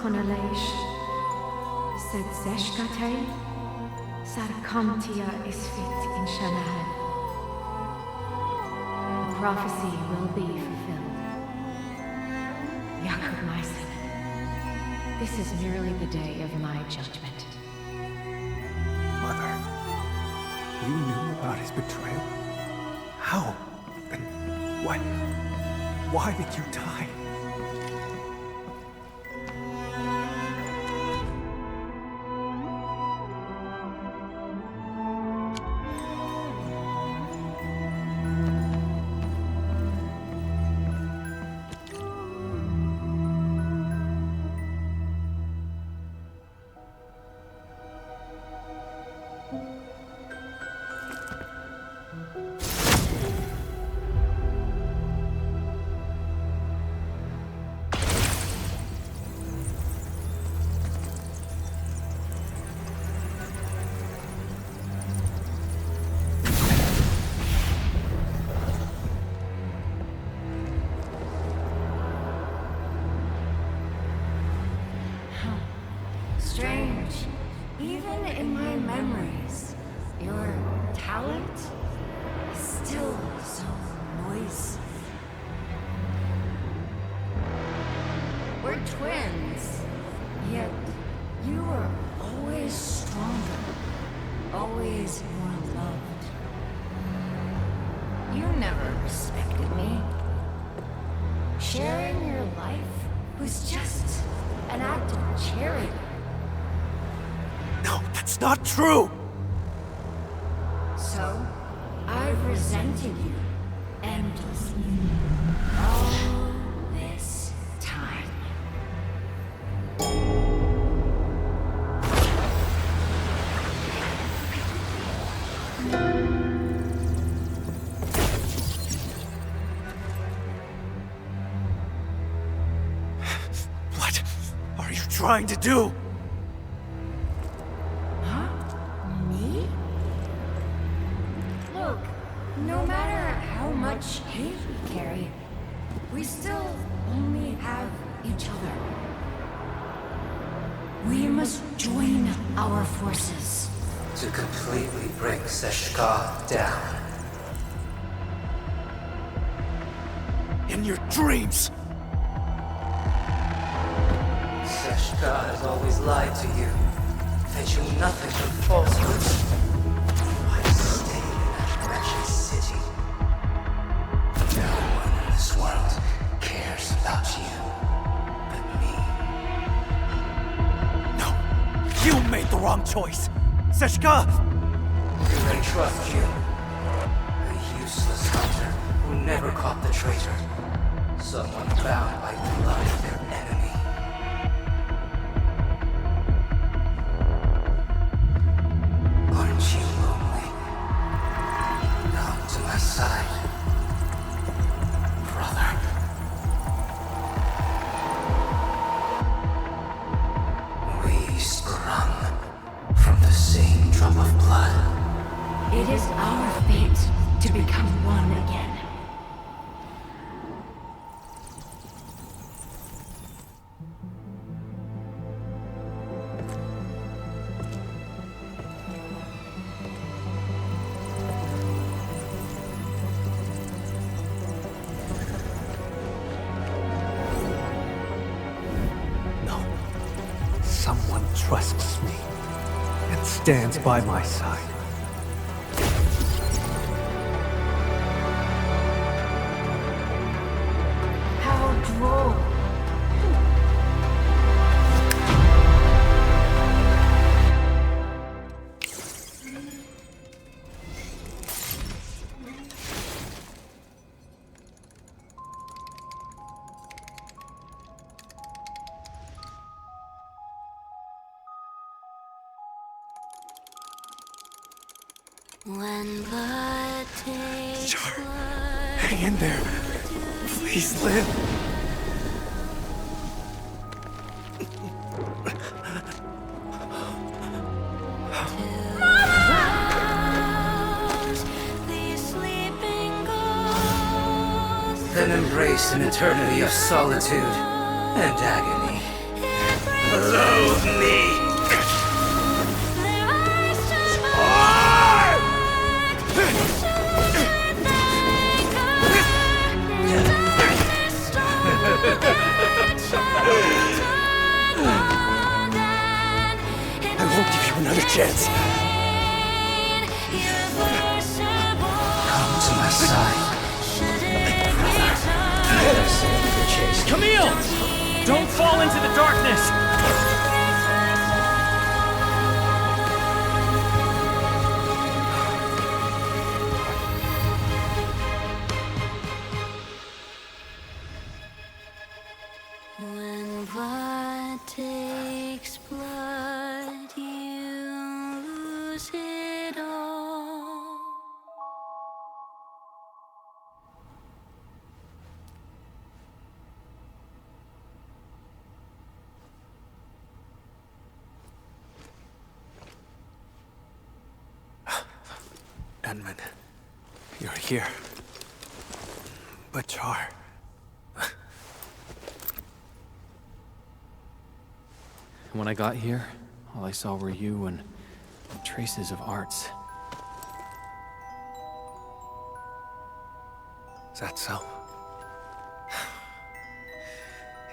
Konalesh, said Zeshkate, Sarkamtia is fit in Shanahan. The prophecy will be fulfilled. Yakub, my son, this is merely the day of my judgment. Mother, you knew about his betrayal? How? And when? Why did you die? Strange. Even in my memories, your talent is still so noisy. We're twins, yet you are always stronger, always more loved. You never respected me. Sharing your life was just an act of charity. No, that's not true! So, I've resented you endlessly. All this time. What are you trying to do? Huh? Me? Look, no matter how much hate we carry, we still only have each other. We must join our forces. To completely bring Seshka down. In your dreams! Seshka has always lied to you, fed you nothing but falsehoods. Why stay in that wretched city? No one in this world cares about you but me. No! You made the wrong choice! Seshka! Do they trust you? A useless hunter who never caught the traitor. Someone bound by blood of their enemy. Aren't you lonely? Come to my side, brother. We sprung from the same drop of blood. It is our fate to become one again. No. Someone trusts me and stands by my side. How droll. When blood takes Char, blood, hang in there. Please live. these sleeping ghosts. Then embrace an eternity of solitude and agony. Loathe me! I won't give you another chance. Come to my side, brother. I've saved the chase. Camille! Don't fall into the darkness! When blood takes blood, you lose it all. Endmin, you're here. But Char... When I got here, all I saw were you and traces of arts. Is that so?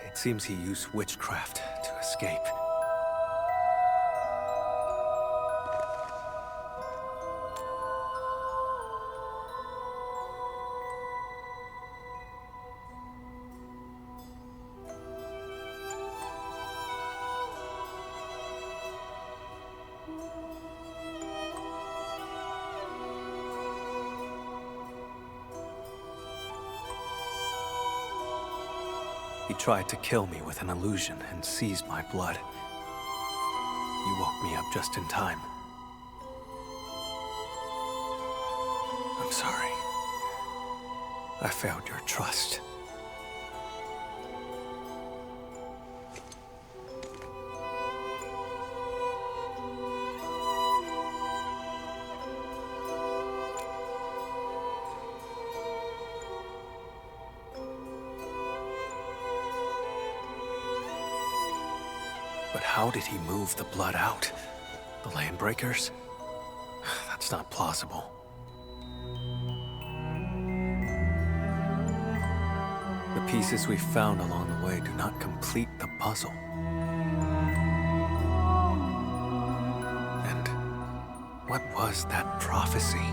It seems he used witchcraft to escape. tried to kill me with an illusion and seized my blood. You woke me up just in time. I'm sorry. I failed your trust. But how did he move the blood out? The Landbreakers? That's not plausible. The pieces we found along the way do not complete the puzzle. And what was that prophecy?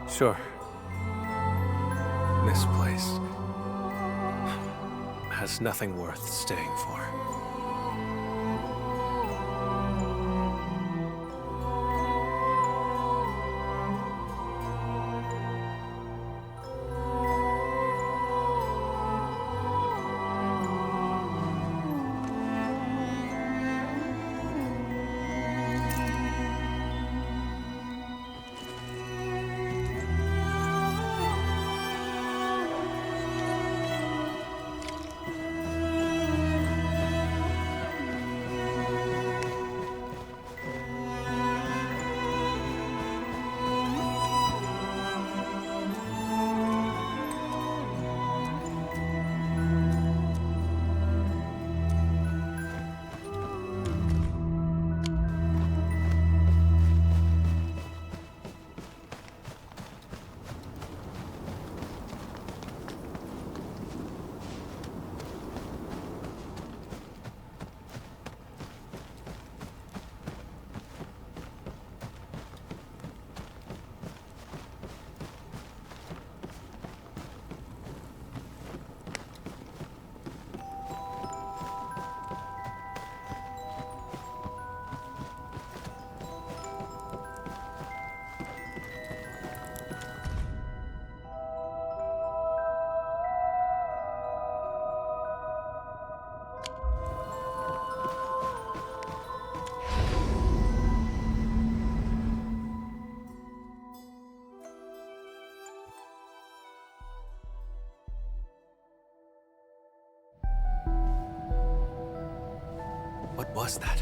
Sure. This place has nothing worth staying for. What was that?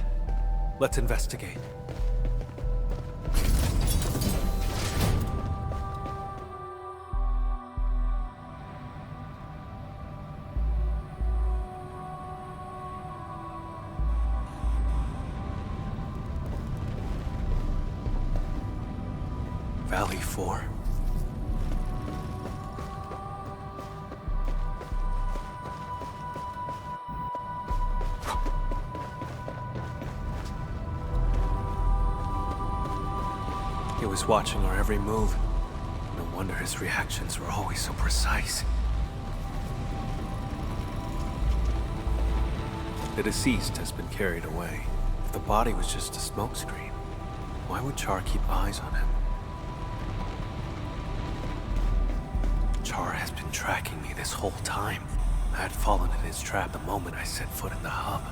Let's investigate. Valley 4. He was watching our every move. No wonder his reactions were always so precise. The deceased has been carried away. If the body was just a smokescreen, why would Char keep eyes on him? Char has been tracking me this whole time. I had fallen in his trap the moment I set foot in the hub.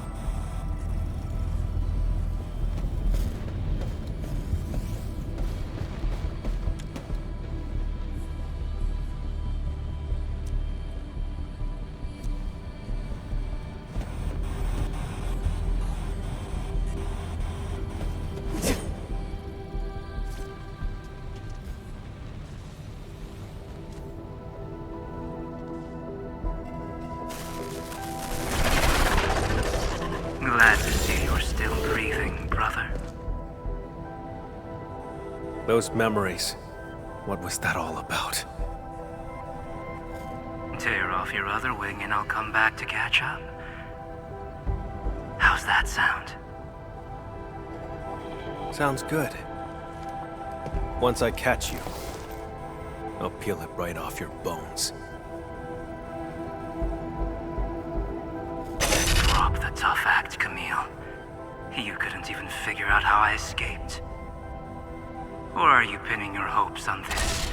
Glad to see you're still breathing, brother. Those memories. What was that all about? Tear off your other wing and I'll come back to catch up. How's that sound? Sounds good. Once I catch you, I'll peel it right off your bones. Drop the a tough act, Camille. You couldn't even figure out how I escaped. Or are you pinning your hopes on this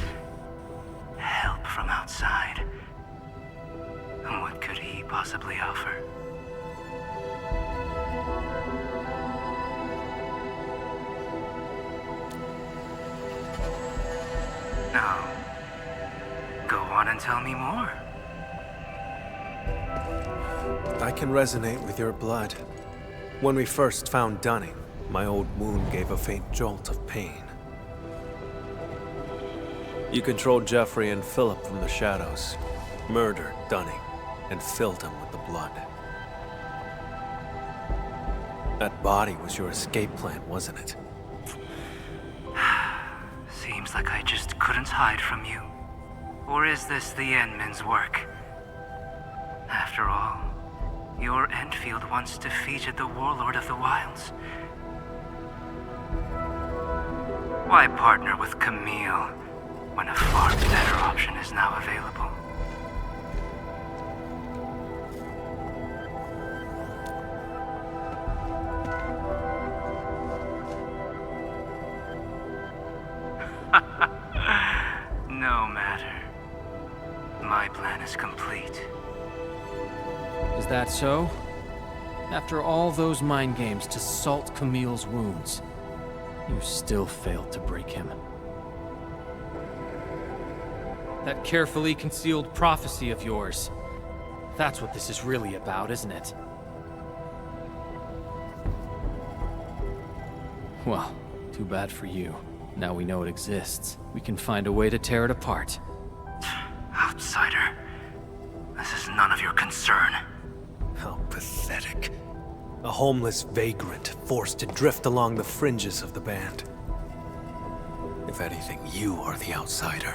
help from outside? What could he possibly offer? No. Go on and tell me more. I can resonate with your blood. When we first found Dunning, my old wound gave a faint jolt of pain. You controlled Jeffrey and Philip from the shadows, murdered Dunning, and filled him with the blood. That body was your escape plan, wasn't it? Seems like I just couldn't hide from you. Or is this the Endmin's work? After all, your Endfield once defeated the Warlord of the Wilds. Why partner with Camille when a far better option is now available? No matter. My plan is complete. Is that so? After all those mind games to salt Camille's wounds, you still failed to break him. That carefully concealed prophecy of yours. That's what this is really about, isn't it? Well, too bad for you. Now we know it exists. We can find a way to tear it apart. Outsider. This is none of your concern. How pathetic. A homeless vagrant forced to drift along the fringes of the band. If anything, you are the outsider.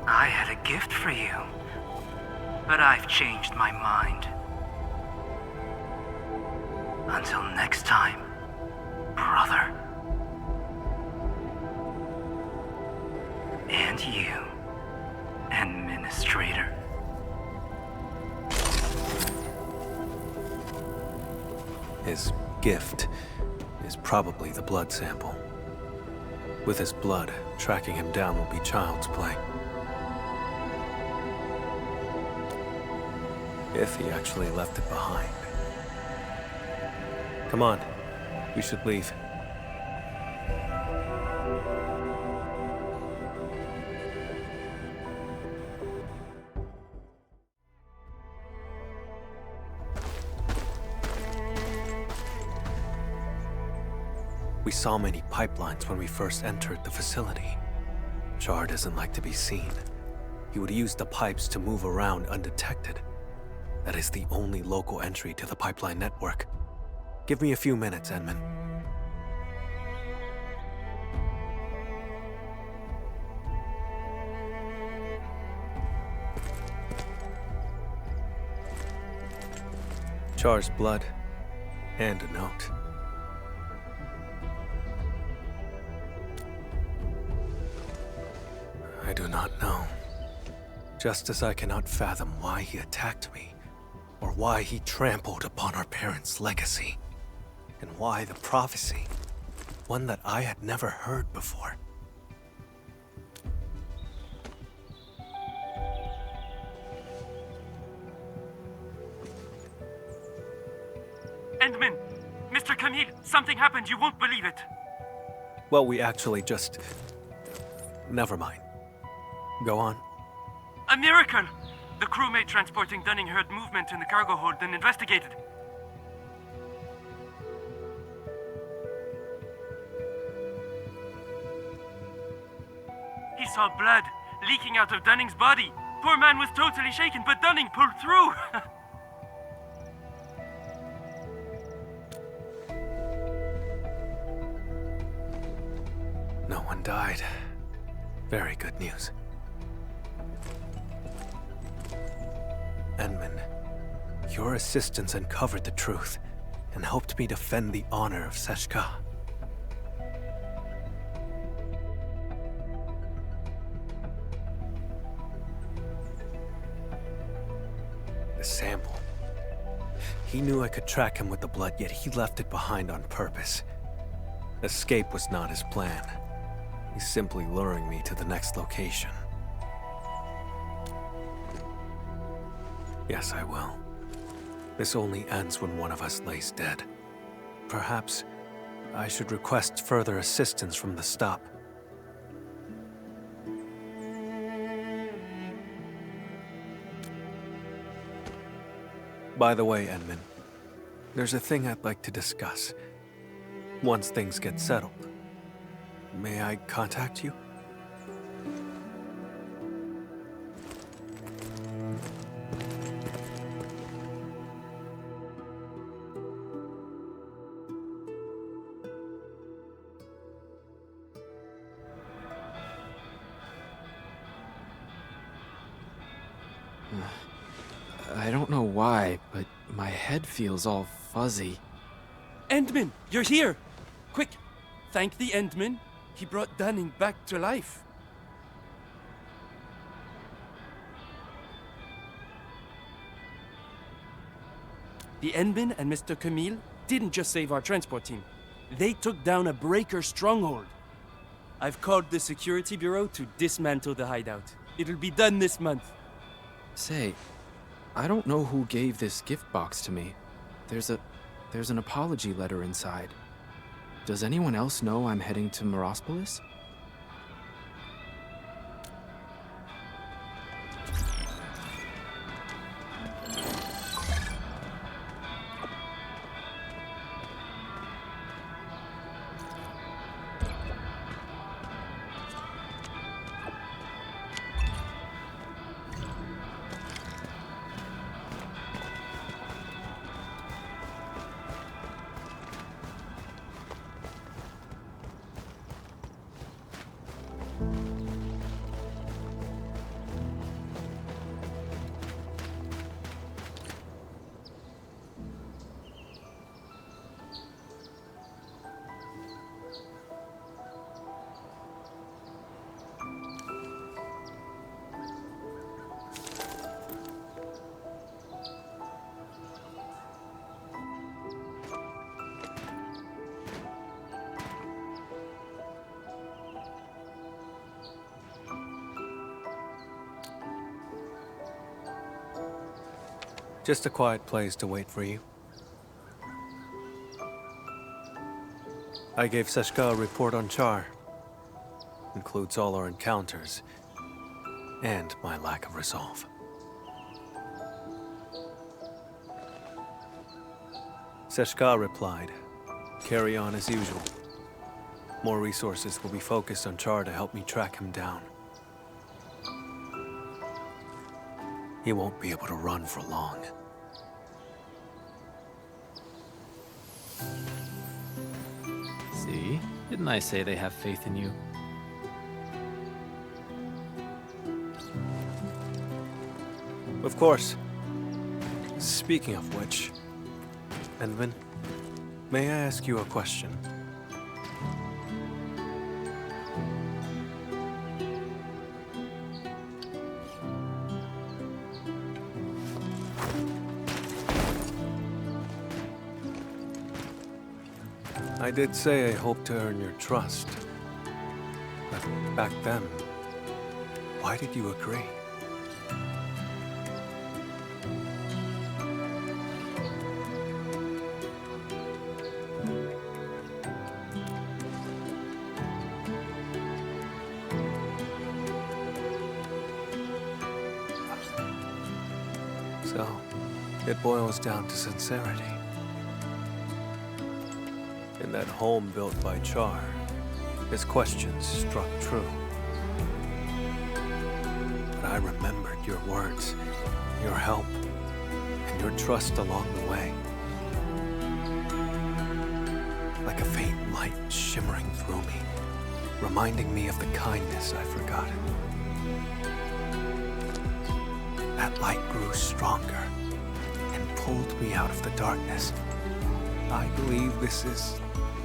I had a gift for you, but I've changed my mind. Until next time, brother. And you, Administrator. His gift is probably the blood sample. With his blood, tracking him down will be child's play. If he actually left it behind. Come on, we should leave. We saw many pipelines when we first entered the facility. Char doesn't like to be seen. He would use the pipes to move around undetected. That is the only local entry to the pipeline network. Give me a few minutes, Endmin. Char's blood, and a note. I do not know. Just as I cannot fathom why he attacked me, or why he trampled upon our parents' legacy, and why the prophecy, one that I had never heard before. Endmin! Mr. Camille, something happened, you won't believe it! Well, we actually just... Never mind. Go on. A miracle! The crewmate transporting Dunning heard movement in the cargo hold and investigated. He saw blood leaking out of Dunning's body. Poor man was totally shaken, but Dunning pulled through! No one died. Very good news. Endmin, Your assistance uncovered the truth and helped me defend the honor of Seshka. The sample. He knew I could track him with the blood, yet he left it behind on purpose. Escape was not his plan. He's simply luring me to the next location. Yes, I will. This only ends when one of us lays dead. Perhaps I should request further assistance from the stop. By the way, Endmin, there's a thing I'd like to discuss. Once things get settled, may I contact you? I don't know why, but my head feels all fuzzy. Endmin, you're here! Quick, thank the Endmin. He brought Dunning back to life. The Endmin and Mr. Camille didn't just save our transport team. They took down a breaker stronghold. I've called the security bureau to dismantle the hideout. It'll be done this month. Say, I don't know who gave this gift box to me. There's an apology letter inside. Does anyone else know I'm heading to Morospolis? Just a quiet place to wait for you. I gave Seshka a report on Char. Includes all our encounters and my lack of resolve. Seshka replied, "Carry on as usual. More resources will be focused on Char to help me track him down. He won't be able to run for long." See? Didn't I say they have faith in you? Of course. Speaking of which, Endmin, may I ask you a question? I did say I hoped to earn your trust. But back then, why did you agree? So, it boils down to sincerity. In that home built by Char, his questions struck true. But I remembered your words, your help, and your trust along the way. Like a faint light shimmering through me, reminding me of the kindness I've forgotten. That light grew stronger and pulled me out of the darkness. I believe this is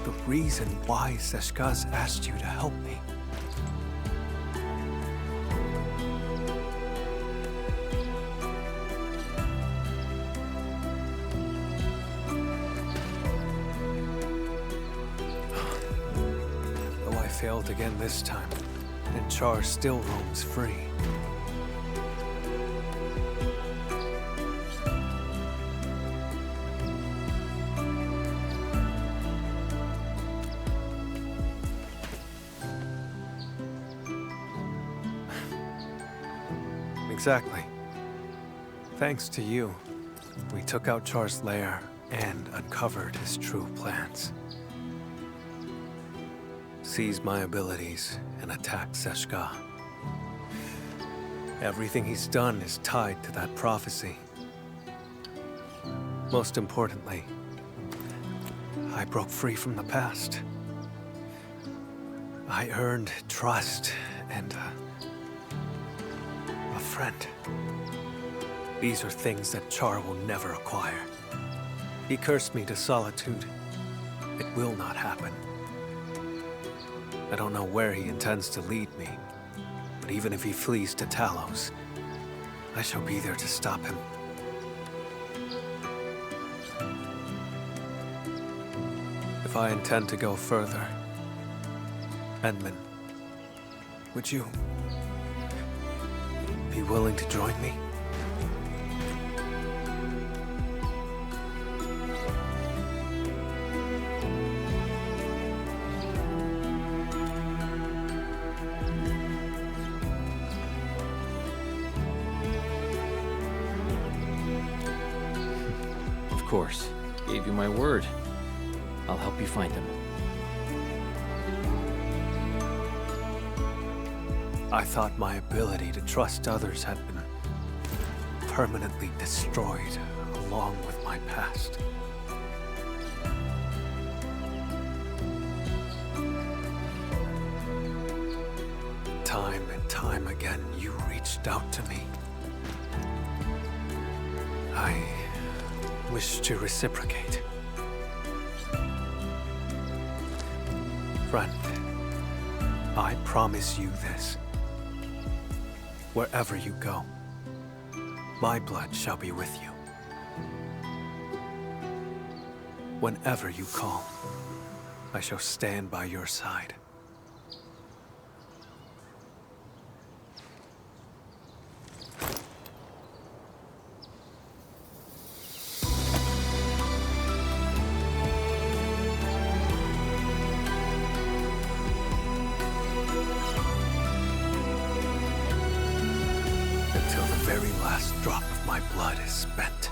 the reason why Seshka's asked you to help me. Though I failed again this time, and Char still roams free. Exactly. Thanks to you, we took out Char's lair and uncovered his true plans. Seized my abilities and attacked Seshka. Everything he's done is tied to that prophecy. Most importantly, I broke free from the past. I earned trust and a friend. These are things that Char will never acquire. He cursed me to solitude. It will not happen. I don't know where he intends to lead me, but even if he flees to Talos, I shall be there to stop him. If I intend to go further, Endmin, would you be willing to join me? Of course. Gave you my word. I'll help you find him. I thought my ability to trust others had been permanently destroyed along with my past. Time and time again, you reached out to me. I wish to reciprocate. Friend, I promise you this. Wherever you go, my blood shall be with you. Whenever you call, I shall stand by your side. Until the very last drop of my blood is spent.